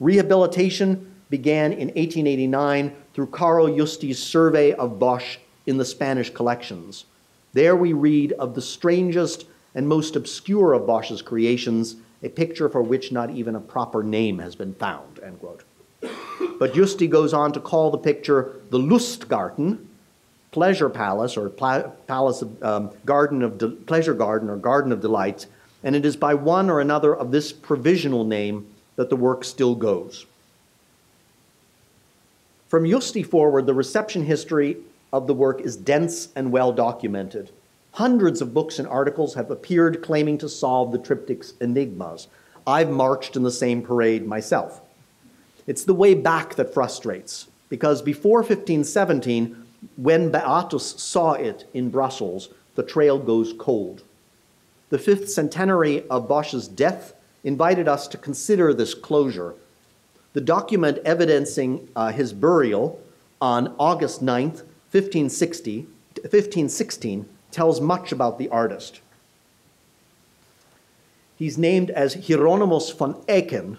Rehabilitation began in 1889 through Carlo Justi's survey of Bosch in the Spanish collections. There we read of the strangest and most obscure of Bosch's creations, a picture for which not even a proper name has been found, end quote. But Justi goes on to call the picture the Lustgarten, pleasure palace, or palace of, pleasure garden, or garden of delights, and it is by one or another of this provisional name that the work still goes. From Justi forward, the reception history of the work is dense and well documented. Hundreds of books and articles have appeared claiming to solve the triptych's enigmas. I've marched in the same parade myself. It's the way back that frustrates, because before 1517, when Beatus saw it in Brussels, the trail goes cold. The 5th centenary of Bosch's death invited us to consider this closure. The document evidencing his burial on August 9th, 1516, tells much about the artist. He's named as Hieronymus von Aachen,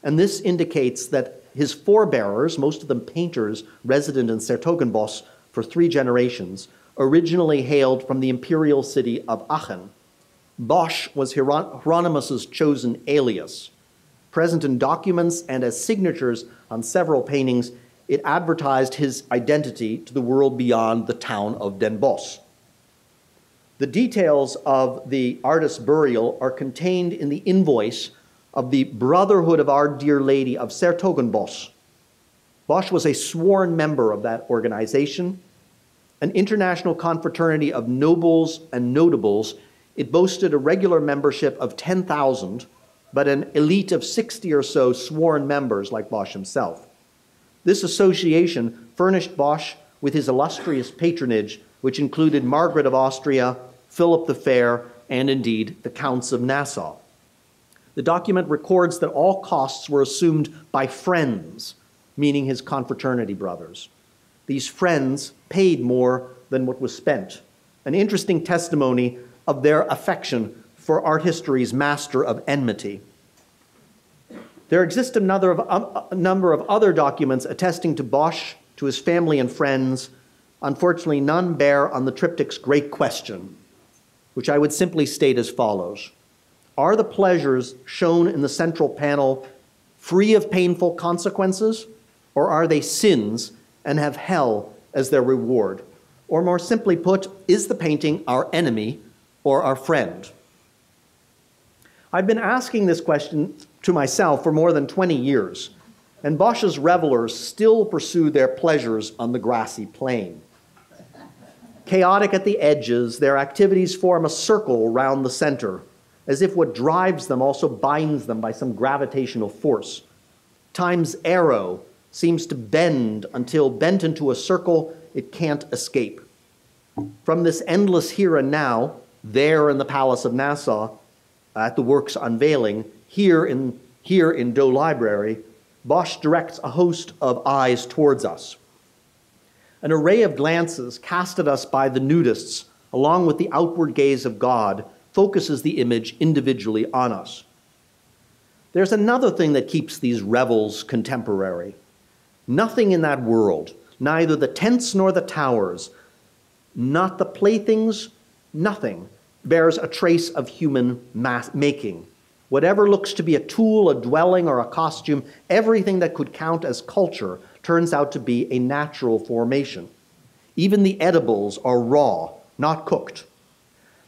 and this indicates that his forebearers, most of them painters resident in 's-Hertogenbosch for 3 generations, originally hailed from the imperial city of Aachen. Bosch was Hieronymus's chosen alias. Present in documents and as signatures on several paintings, it advertised his identity to the world beyond the town of Den Bosch. The details of the artist's burial are contained in the invoice of the Brotherhood of Our Dear Lady of 's-Hertogenbosch. Bosch was a sworn member of that organization, an international confraternity of nobles and notables. It boasted a regular membership of 10,000, but an elite of 60 or so sworn members like Bosch himself. This association furnished Bosch with his illustrious patronage, which included Margaret of Austria, Philip the Fair, and indeed the Counts of Nassau. The document records that all costs were assumed by friends, meaning his confraternity brothers. These friends paid more than what was spent, an interesting testimony of their affection for art history's master of enmity. There exist a number of other documents attesting to Bosch, to his family and friends. Unfortunately, none bear on the triptych's great question, which I would simply state as follows. Are the pleasures shown in the central panel free of painful consequences, or are they sins and have hell as their reward? Or more simply put, is the painting our enemy or our friend? I've been asking this question to myself for more than 20 years, and Bosch's revelers still pursue their pleasures on the grassy plain. Chaotic at the edges, their activities form a circle round the center, as if what drives them also binds them by some gravitational force. Time's arrow seems to bend until, bent into a circle, it can't escape. From this endless here and now, there in the Palace of Nassau, at the work's unveiling, here in Doe Library, Bosch directs a host of eyes towards us. An array of glances cast at us by the nudists, along with the outward gaze of God, focuses the image individually on us. There's another thing that keeps these revels contemporary. Nothing in that world, neither the tents nor the towers, not the playthings, nothing, bears a trace of human making. Whatever looks to be a tool, a dwelling, or a costume, everything that could count as culture turns out to be a natural formation. Even the edibles are raw, not cooked.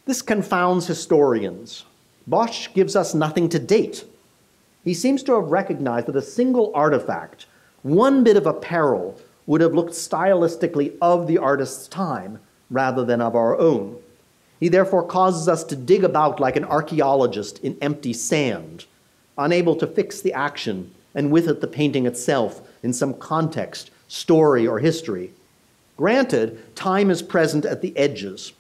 This confounds historians. Bosch gives us nothing to date. He seems to have recognized that a single artifact, one bit of apparel, would have looked stylistically of the artist's time rather than of our own. He therefore causes us to dig about like an archaeologist in empty sand, unable to fix the action, and with it the painting itself in some context, story, or history. Granted, time is present at the edges.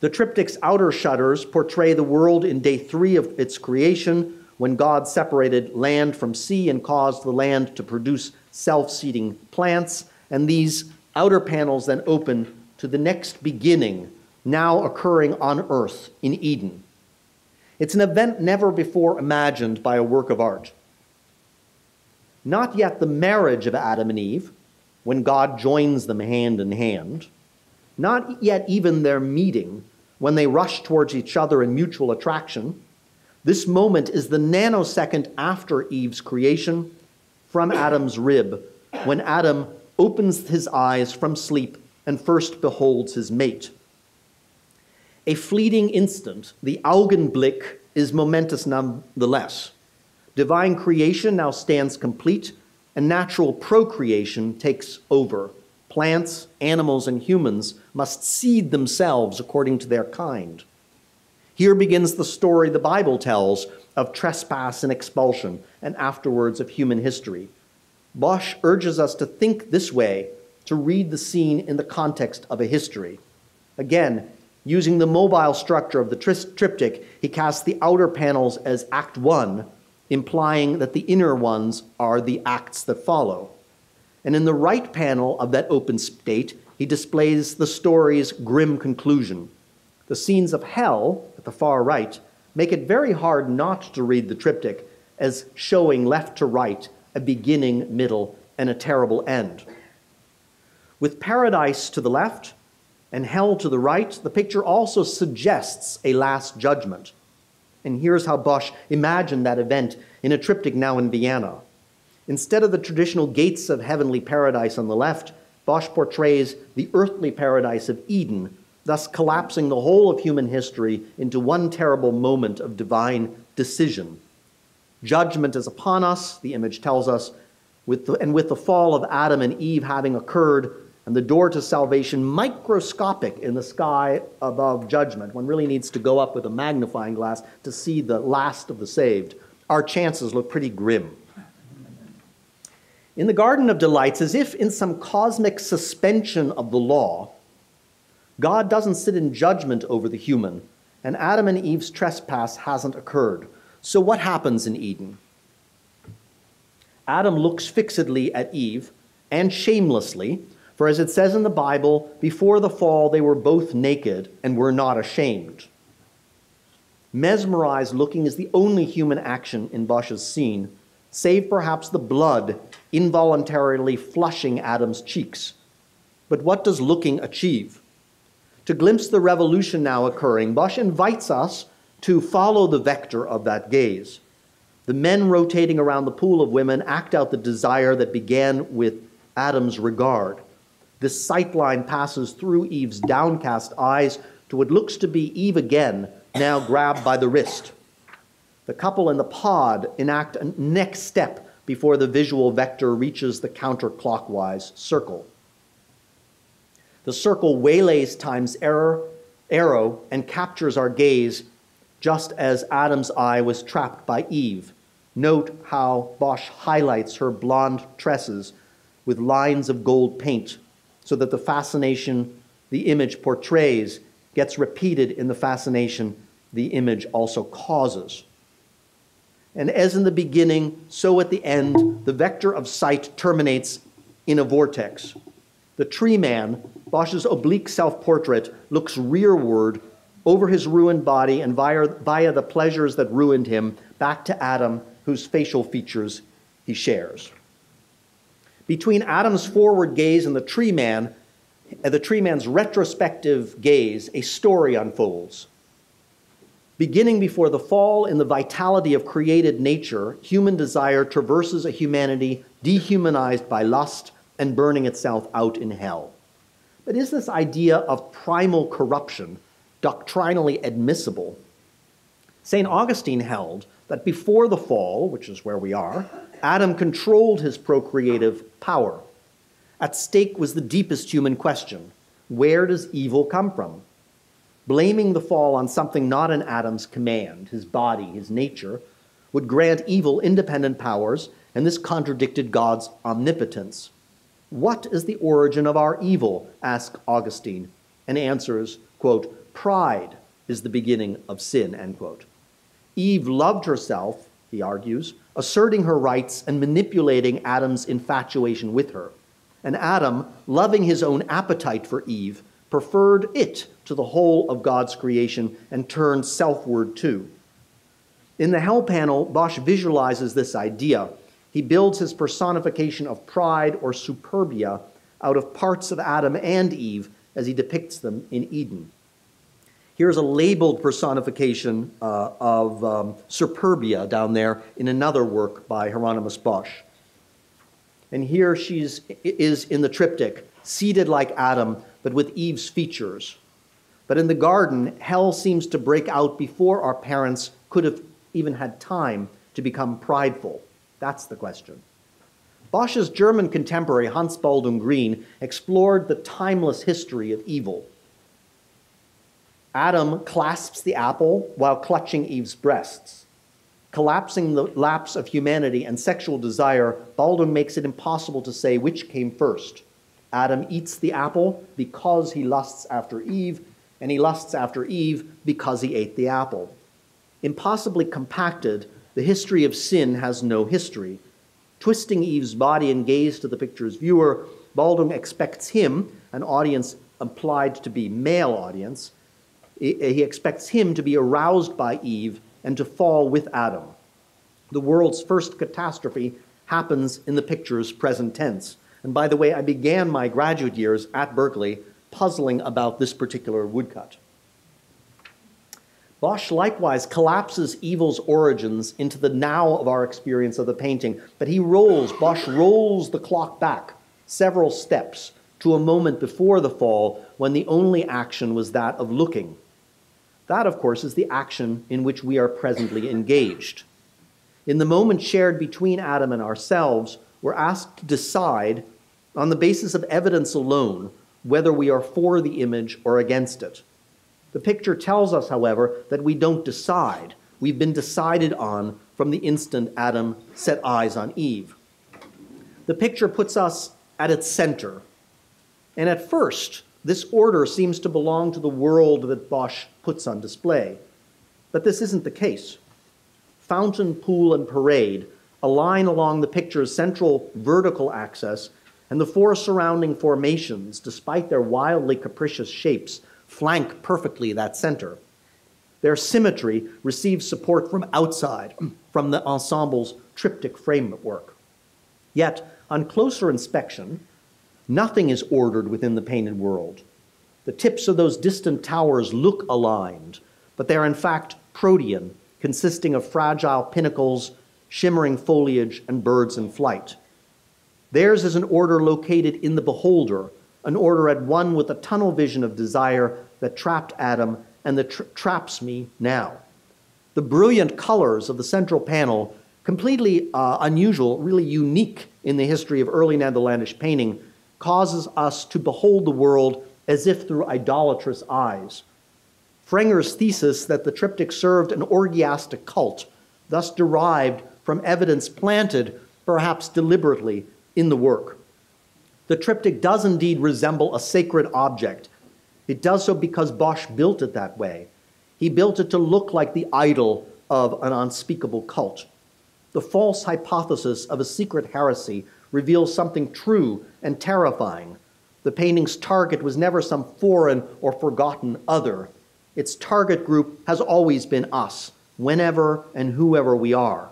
The triptych's outer shutters portray the world in day 3 of its creation, when God separated land from sea and caused the land to produce self-seeding plants, and these outer panels then open to the next beginning, now occurring on earth in Eden. It's an event never before imagined by a work of art. Not yet the marriage of Adam and Eve, when God joins them hand in hand. Not yet even their meeting, when they rush towards each other in mutual attraction. This moment is the nanosecond after Eve's creation, from Adam's rib, when Adam opens his eyes from sleep and first beholds his mate. A fleeting instant, the Augenblick, is momentous nonetheless. Divine creation now stands complete, and natural procreation takes over. Plants, animals, and humans must seed themselves according to their kind. Here begins the story the Bible tells of trespass and expulsion, and afterwards of human history. Bosch urges us to think this way, to read the scene in the context of a history. Again, using the mobile structure of the triptych, he casts the outer panels as Act 1, implying that the inner ones are the acts that follow. And in the right panel of that open state, he displays the story's grim conclusion. The scenes of hell, at the far right, make it very hard not to read the triptych as showing left to right a beginning, middle, and a terrible end. With paradise to the left and hell to the right, the picture also suggests a last judgment. And here's how Bosch imagined that event in a triptych now in Vienna. Instead of the traditional gates of heavenly paradise on the left, Bosch portrays the earthly paradise of Eden, thus collapsing the whole of human history into one terrible moment of divine decision. Judgment is upon us, the image tells us, with the fall of Adam and Eve having occurred, and the door to salvation microscopic in the sky above judgment. One really needs to go up with a magnifying glass to see the last of the saved. Our chances look pretty grim. In the Garden of Delights, as if in some cosmic suspension of the law, God doesn't sit in judgment over the human, and Adam and Eve's trespass hasn't occurred. So what happens in Eden? Adam looks fixedly at Eve, and shamelessly, for as it says in the Bible, before the fall they were both naked and were not ashamed. Mesmerized looking is the only human action in Bosch's scene, save perhaps the blood involuntarily flushing Adam's cheeks. But what does looking achieve? To glimpse the revolution now occurring, Bosch invites us to follow the vector of that gaze. The men rotating around the pool of women act out the desire that began with Adam's regard. This sightline passes through Eve's downcast eyes to what looks to be Eve again, now grabbed by the wrist. The couple in the pod enact a next step before the visual vector reaches the counterclockwise circle. The circle waylays time's arrow and captures our gaze just as Adam's eye was trapped by Eve. Note how Bosch highlights her blonde tresses with lines of gold paint so that the fascination the image portrays gets repeated in the fascination the image also causes. And as in the beginning, so at the end, the vector of sight terminates in a vortex. The tree man, Bosch's oblique self-portrait, looks rearward over his ruined body and via the pleasures that ruined him back to Adam, whose facial features he shares. Between Adam's forward gaze and the tree man's retrospective gaze, a story unfolds. Beginning before the fall, in the vitality of created nature, human desire traverses a humanity dehumanized by lust and burning itself out in hell. But is this idea of primal corruption doctrinally admissible? St. Augustine held that before the fall, which is where we are, Adam controlled his procreative power. At stake was the deepest human question: where does evil come from? Blaming the fall on something not in Adam's command, his body, his nature, would grant evil independent powers, and this contradicted God's omnipotence. What is the origin of our evil? Asks Augustine, and answers, quote, pride is the beginning of sin, end quote. Eve loved herself, he argues, asserting her rights and manipulating Adam's infatuation with her. And Adam, loving his own appetite for Eve, preferred it to the whole of God's creation and turned selfward too. In the Hell panel, Bosch visualizes this idea. He builds his personification of pride or superbia out of parts of Adam and Eve as he depicts them in Eden. Here's a labeled personification of superbia down there in another work by Hieronymus Bosch. And here she is in the triptych, seated like Adam, but with Eve's features. But in the garden, hell seems to break out before our parents could have even had time to become prideful. That's the question. Bosch's German contemporary Hans Baldung Green explored the timeless history of evil. Adam clasps the apple while clutching Eve's breasts. Collapsing the lapse of humanity and sexual desire, Baldung makes it impossible to say which came first. Adam eats the apple because he lusts after Eve, and he lusts after Eve because he ate the apple. Impossibly compacted, the history of sin has no history. Twisting Eve's body and gaze to the picture's viewer, Baldung expects him, an audience implied to be male audience, he expects him to be aroused by Eve and to fall with Adam. The world's first catastrophe happens in the picture's present tense. And by the way, I began my graduate years at Berkeley puzzling about this particular woodcut. Bosch likewise collapses evil's origins into the now of our experience of the painting, but Bosch rolls the clock back several steps to a moment before the fall when the only action was that of looking. That, of course, is the action in which we are presently engaged. In the moment shared between Adam and ourselves, we're asked to decide, on the basis of evidence alone, whether we are for the image or against it. The picture tells us, however, that we don't decide. We've been decided on from the instant Adam set eyes on Eve. The picture puts us at its center. And at first, This order seems to belong to the world that Bosch puts on display. But this isn't the case. Fountain, pool, and parade align along the picture's central vertical axis, and the four surrounding formations, despite their wildly capricious shapes, flank perfectly that center. Their symmetry receives support from outside, from the ensemble's triptych framework. Yet, on closer inspection, nothing is ordered within the painted world. The tips of those distant towers look aligned, but they are in fact protean, consisting of fragile pinnacles, shimmering foliage, and birds in flight. Theirs is an order located in the beholder, an order at one with the tunnel vision of desire that trapped Adam and that traps me now. The brilliant colors of the central panel, completely unusual, really unique in the history of early Netherlandish painting, causes us to behold the world as if through idolatrous eyes. Fraenger's thesis that the triptych served an orgiastic cult, thus derived from evidence planted, perhaps deliberately, in the work. The triptych does indeed resemble a sacred object. It does so because Bosch built it that way. He built it to look like the idol of an unspeakable cult. The false hypothesis of a secret heresy reveals something true and terrifying. The painting's target was never some foreign or forgotten other. Its target group has always been us, whenever and whoever we are.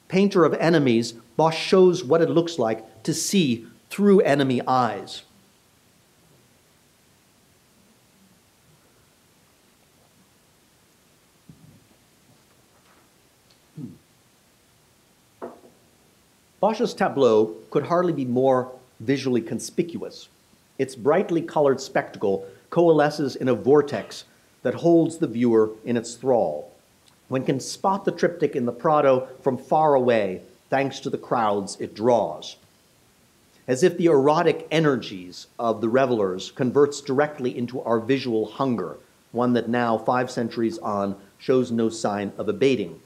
Painter of enemies, Bosch shows what it looks like to see through enemy eyes. Bosch's tableau could hardly be more visually conspicuous. Its brightly colored spectacle coalesces in a vortex that holds the viewer in its thrall. One can spot the triptych in the Prado from far away, thanks to the crowds it draws. As if the erotic energies of the revelers converts directly into our visual hunger, one that now, 5 centuries on, shows no sign of abating.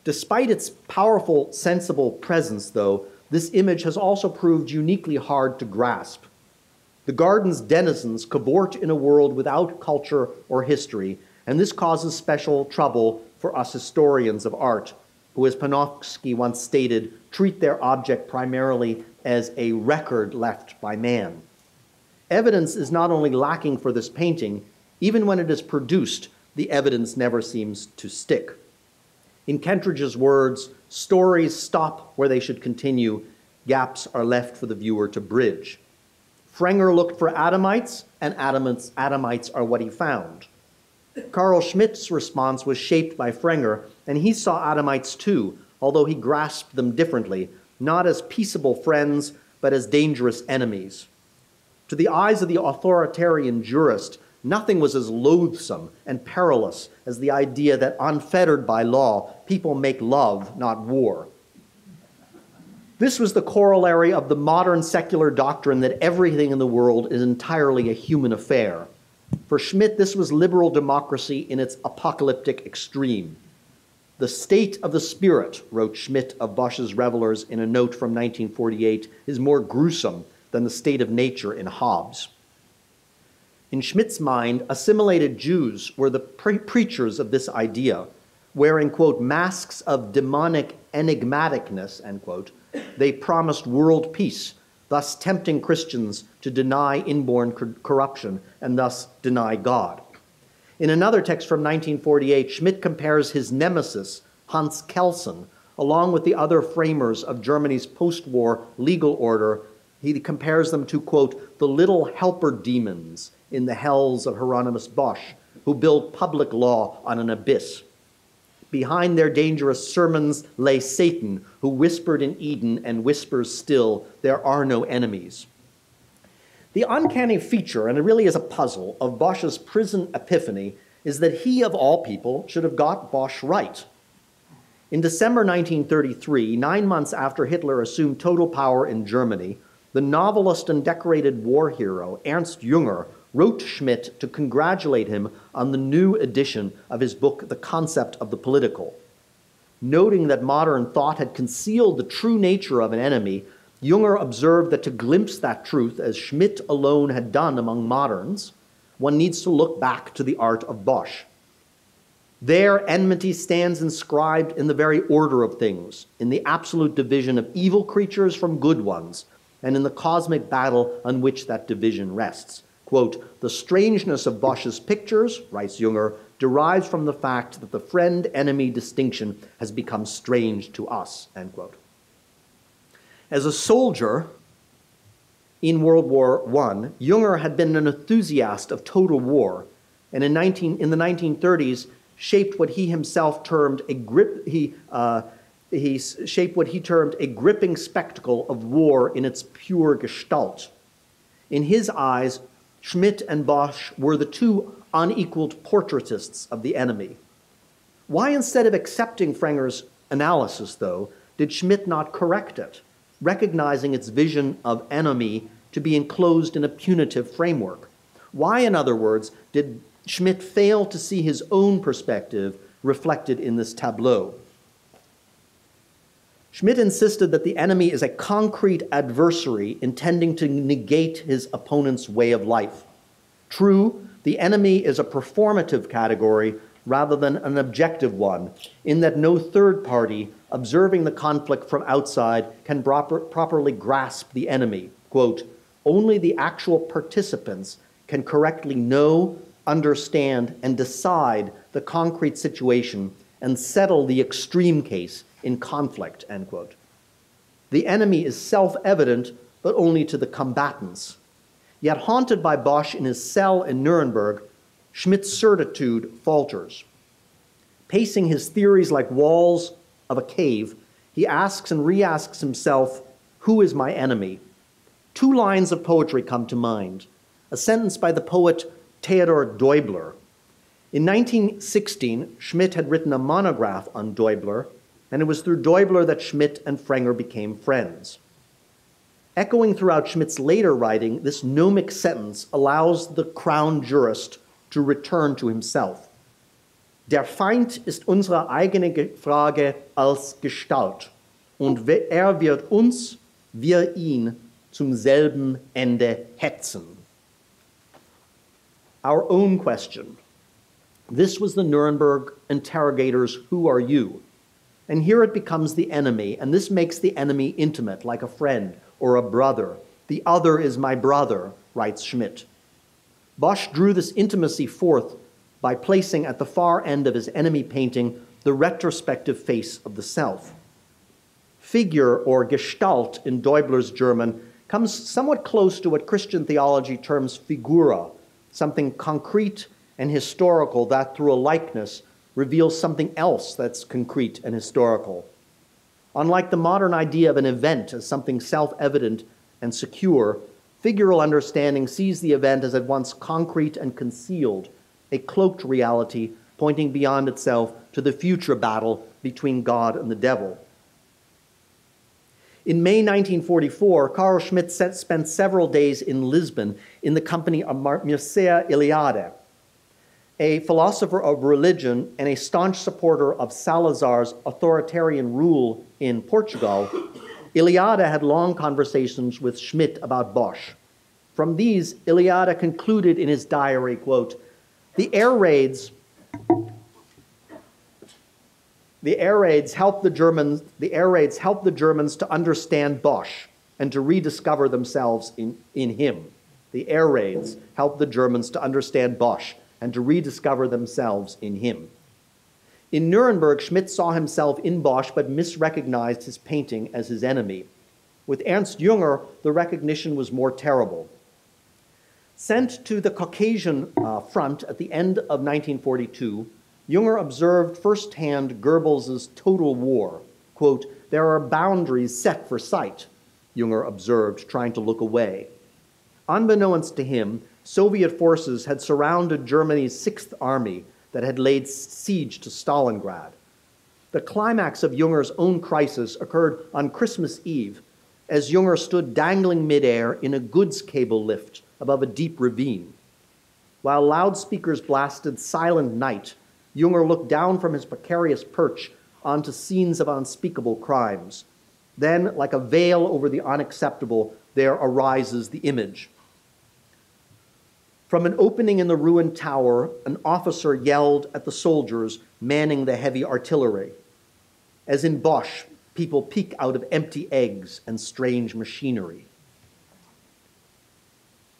Despite its powerful, sensible presence, though, this image has also proved uniquely hard to grasp. The garden's denizens cavort in a world without culture or history, and this causes special trouble for us historians of art, who, as Panofsky once stated, treat their object primarily as a record left by man. Evidence is not only lacking for this painting, even when it is produced, the evidence never seems to stick. In Kentridge's words, stories stop where they should continue, gaps are left for the viewer to bridge. Fraenger looked for Adamites, and Adamites are what he found. Carl Schmitt's response was shaped by Fraenger, and he saw Adamites too, although he grasped them differently, not as peaceable friends, but as dangerous enemies. To the eyes of the authoritarian jurist, nothing was as loathsome and perilous as the idea that, unfettered by law, people make love, not war. This was the corollary of the modern secular doctrine that everything in the world is entirely a human affair. For Schmitt, this was liberal democracy in its apocalyptic extreme. The state of the spirit, wrote Schmitt of Bosch's Revelers in a note from 1948, is more gruesome than the state of nature in Hobbes. In Schmitt's mind, assimilated Jews were the preachers of this idea, wearing, quote, masks of demonic enigmaticness, end quote. They promised world peace, thus tempting Christians to deny inborn corruption and thus deny God. In another text from 1948, Schmitt compares his nemesis, Hans Kelsen, along with the other framers of Germany's post-war legal order. He compares them to, quote, the little helper demons in the hells of Hieronymus Bosch, who build public law on an abyss. Behind their dangerous sermons lay Satan, who whispered in Eden and whispers still, there are no enemies. The uncanny feature, and it really is a puzzle, of Bosch's prison epiphany is that he, of all people, should have got Bosch right. In December 1933, 9 months after Hitler assumed total power in Germany, the novelist and decorated war hero, Ernst Jünger, wrote Schmitt to congratulate him on the new edition of his book, The Concept of the Political. Noting that modern thought had concealed the true nature of an enemy, Junger observed that to glimpse that truth, as Schmitt alone had done among moderns, one needs to look back to the art of Bosch. There, enmity stands inscribed in the very order of things, in the absolute division of evil creatures from good ones, and in the cosmic battle on which that division rests. Quote, the strangeness of Bosch's pictures, writes Junger, derives from the fact that the friend-enemy distinction has become strange to us, end quote. As a soldier in World War I, Junger had been an enthusiast of total war, and in the 1930s, shaped what he himself termed he shaped what he termed a gripping spectacle of war in its pure gestalt. In his eyes, Schmitt and Bosch were the two unequaled portraitists of the enemy. Why, instead of accepting Fraenger's analysis, though, did Schmitt not correct it, recognizing its vision of enemy to be enclosed in a punitive framework? Why, in other words, did Schmitt failed to see his own perspective reflected in this tableau? Schmitt insisted that the enemy is a concrete adversary intending to negate his opponent's way of life. True, the enemy is a performative category rather than an objective one, in that no third party observing the conflict from outside can properly grasp the enemy. Quote, only the actual participants can correctly know, understand, and decide the concrete situation and settle the extreme case in conflict, end quote. The enemy is self-evident, but only to the combatants. Yet haunted by Bosch in his cell in Nuremberg, Schmitt's certitude falters. Pacing his theories like walls of a cave, he asks and re-asks himself, who is my enemy? Two lines of poetry come to mind. A sentence by the poet Theodor Deubler. In 1916, Schmitt had written a monograph on Deubler, and it was through Deubler that Schmitt and Fraenger became friends. Echoing throughout Schmidt's later writing, this gnomic sentence allows the crown jurist to return to himself. Der Feind ist unsere eigene Frage als Gestalt, und wird uns, wir ihn, zum selben Ende hetzen. Our own question. This was the Nuremberg interrogator's "Who are you?" And here it becomes the enemy, and this makes the enemy intimate, like a friend or a brother. The other is my brother, writes Schmitt. Bosch drew this intimacy forth by placing at the far end of his enemy painting the retrospective face of the self. Figure, or Gestalt in Deubler's German, comes somewhat close to what Christian theology terms figura, something concrete and historical that, through a likeness, reveals something else that's concrete and historical. Unlike the modern idea of an event as something self-evident and secure, figural understanding sees the event as at once concrete and concealed, a cloaked reality pointing beyond itself to the future battle between God and the devil. In May 1944, Carl Schmitt spent several days in Lisbon in the company of Mircea Eliade, a philosopher of religion and a staunch supporter of Salazar's authoritarian rule in Portugal. Eliade had long conversations with Schmitt about Bosch. From these, Eliade concluded in his diary, quote, The air raids helped the Germans to understand Bosch and to rediscover themselves in him. The air raids helped the Germans to understand Bosch and to rediscover themselves in him. In Nuremberg, Schmitt saw himself in Bosch but misrecognized his painting as his enemy. With Ernst Junger, the recognition was more terrible. Sent to the Caucasian front at the end of 1942, Junger observed firsthand Goebbels' total war. Quote, there are boundaries set for sight, Junger observed, trying to look away. Unbeknownst to him, Soviet forces had surrounded Germany's 6th Army that had laid siege to Stalingrad. The climax of Junger's own crisis occurred on Christmas Eve, as Junger stood dangling midair in a goods cable lift above a deep ravine. While loudspeakers blasted Silent Night, Junger looked down from his precarious perch onto scenes of unspeakable crimes. Then, like a veil over the unacceptable, there arises the image. From an opening in the ruined tower, an officer yelled at the soldiers manning the heavy artillery. As in Bosch, people peek out of empty eggs and strange machinery.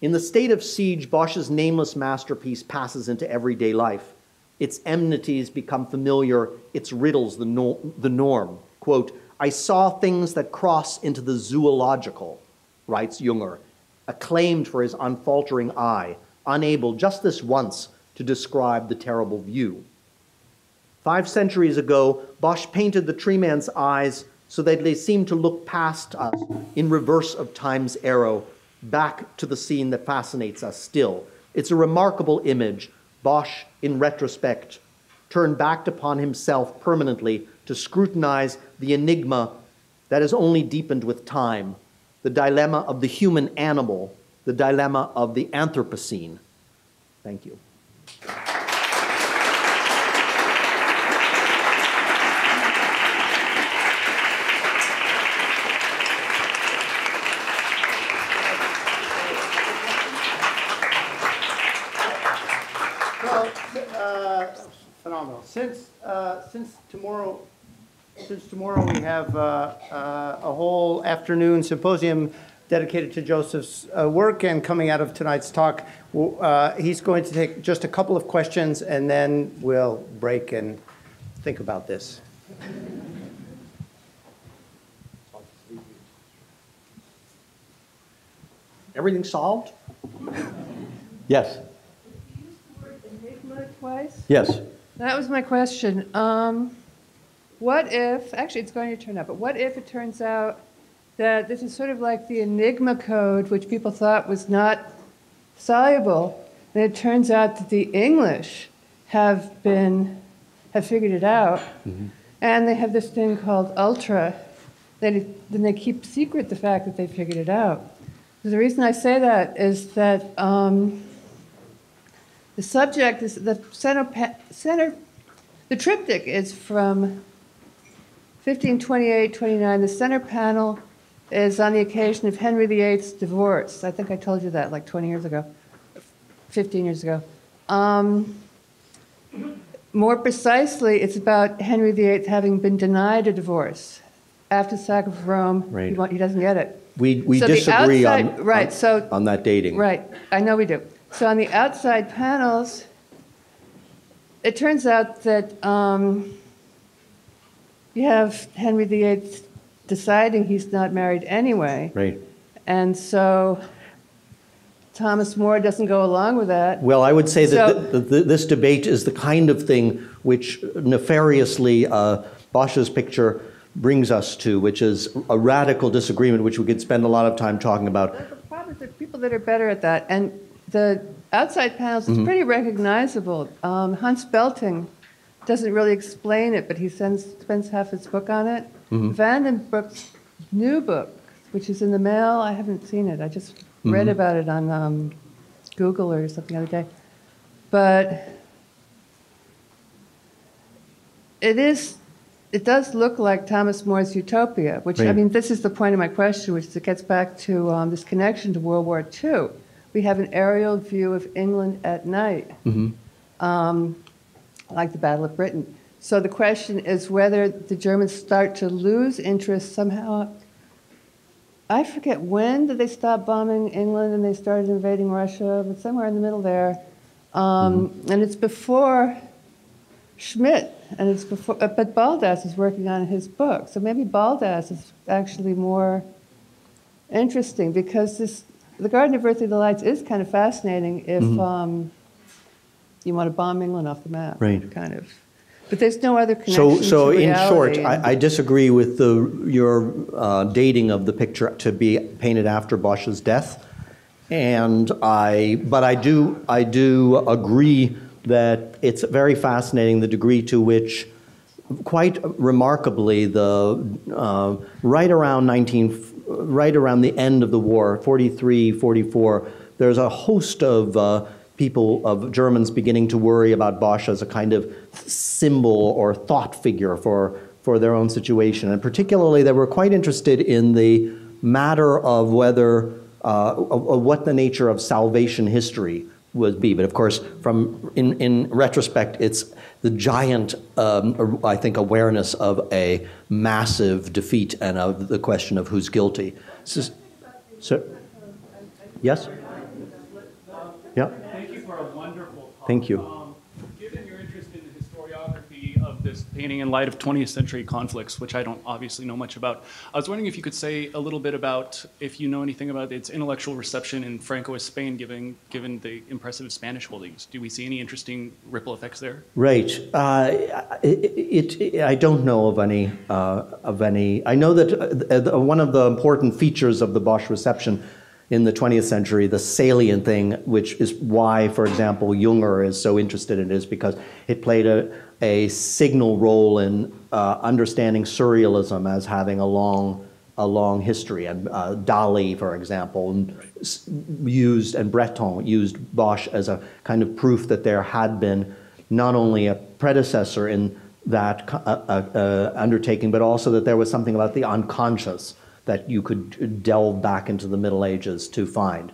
In the state of siege, Bosch's nameless masterpiece passes into everyday life. Its enmities become familiar, its riddles the norm. Quote, "I saw things that cross into the zoological," writes Junger, acclaimed for his unfaltering eye, unable just this once to describe the terrible view. 5 centuries ago, Bosch painted the tree man's eyes so that they seem to look past us in reverse of time's arrow, back to the scene that fascinates us still. It's a remarkable image. Bosch, in retrospect, turned back upon himself permanently to scrutinize the enigma that has only deepened with time, the dilemma of the human animal, the dilemma of the Anthropocene. Thank you. Phenomenal. Since tomorrow we have a whole afternoon symposium dedicated to Joseph's work, and coming out of tonight's talk, he's going to take just a couple of questions, and then we'll break and think about this. Everything solved? Yes. You used the word enigma twice? Yes. That was my question. What if, actually it's going to turn up, but what if it turns out that this is sort of like the enigma code, which people thought was not soluble, and it turns out that the English have figured it out, and they have this thing called ultra, then they keep secret the fact that they figured it out. So the reason I say that is that the subject is the the triptych is from 1528-29. The center panel is on the occasion of Henry VIII's divorce. I think I told you that like 20 years ago, 15 years ago. More precisely, it's about Henry VIII having been denied a divorce after the sack of Rome. Right. He doesn't get it. We So disagree outside, on that dating. Right, I know we do. So on the outside panels, it turns out that you have Henry VIII deciding he's not married anyway. Right. And so Thomas More doesn't go along with that. Well, I would say that this debate is the kind of thing which nefariously Bosch's picture brings us to, which is a radical disagreement, which we could spend a lot of time talking about. The problem is there are people that are better at that. And the outside panels is pretty recognizable. Hans Belting doesn't really explain it, but he spends half his book on it. Vandenbroek's new book, which is in the mail, I haven't seen it. I just read about it on Google or something the other day. But it does look like Thomas More's Utopia, which, I mean, this is the point of my question, which is it gets back to this connection to World War II. We have an aerial view of England at night, like the Battle of Britain. So the question is whether the Germans start to lose interest somehow. I forget when did they stop bombing England and they started invading Russia, but somewhere in the middle there. And it's before Schmitt, and it's before, but Baldass is working on his book. So maybe Baldass is actually more interesting because the Garden of Earthly Delights is kind of fascinating if you want to bomb England off the map, kind of. But there's no other connection So to in short, reality. I disagree with your dating of the picture to be painted after Bosch's death, but I do agree that it's very fascinating the degree to which, quite remarkably, right around the end of the war, 43, 44, there's a host of Germans beginning to worry about Bosch as a kind of symbol or thought figure for for their own situation. And particularly, they were quite interested in the matter of whether, of what the nature of salvation history would be. But of course, in retrospect, it's the giant, I think, awareness of a massive defeat and of the question of who's guilty. So, yes? Yeah. Thank you for a wonderful talk. Thank you. Given your interest in the historiography of this painting in light of 20th century conflicts, which I don't obviously know much about, I was wondering if you could say a little bit about, if you know anything about its intellectual reception in Francoist Spain, given the impressive Spanish holdings. Do we see any interesting ripple effects there? Right. I don't know of any. I know that one of the important features of the Bosch reception in the 20th century, the salient thing, which is why, for example, Junger is so interested in it, is because it played a signal role in understanding surrealism as having a long history. And Dali, for example, and Breton used Bosch as a kind of proof that there had been not only a predecessor in that undertaking, but also that there was something about the unconscious that you could delve back into the Middle Ages to find.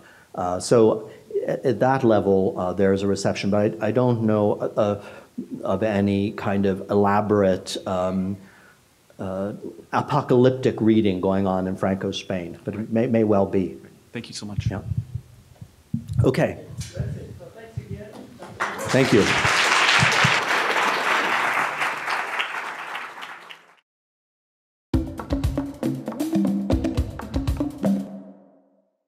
So at that level, there's a reception, but I don't know of any kind of elaborate apocalyptic reading going on in Franco Spain, but it may well be. Thank you so much. Yeah. Okay. Thank you.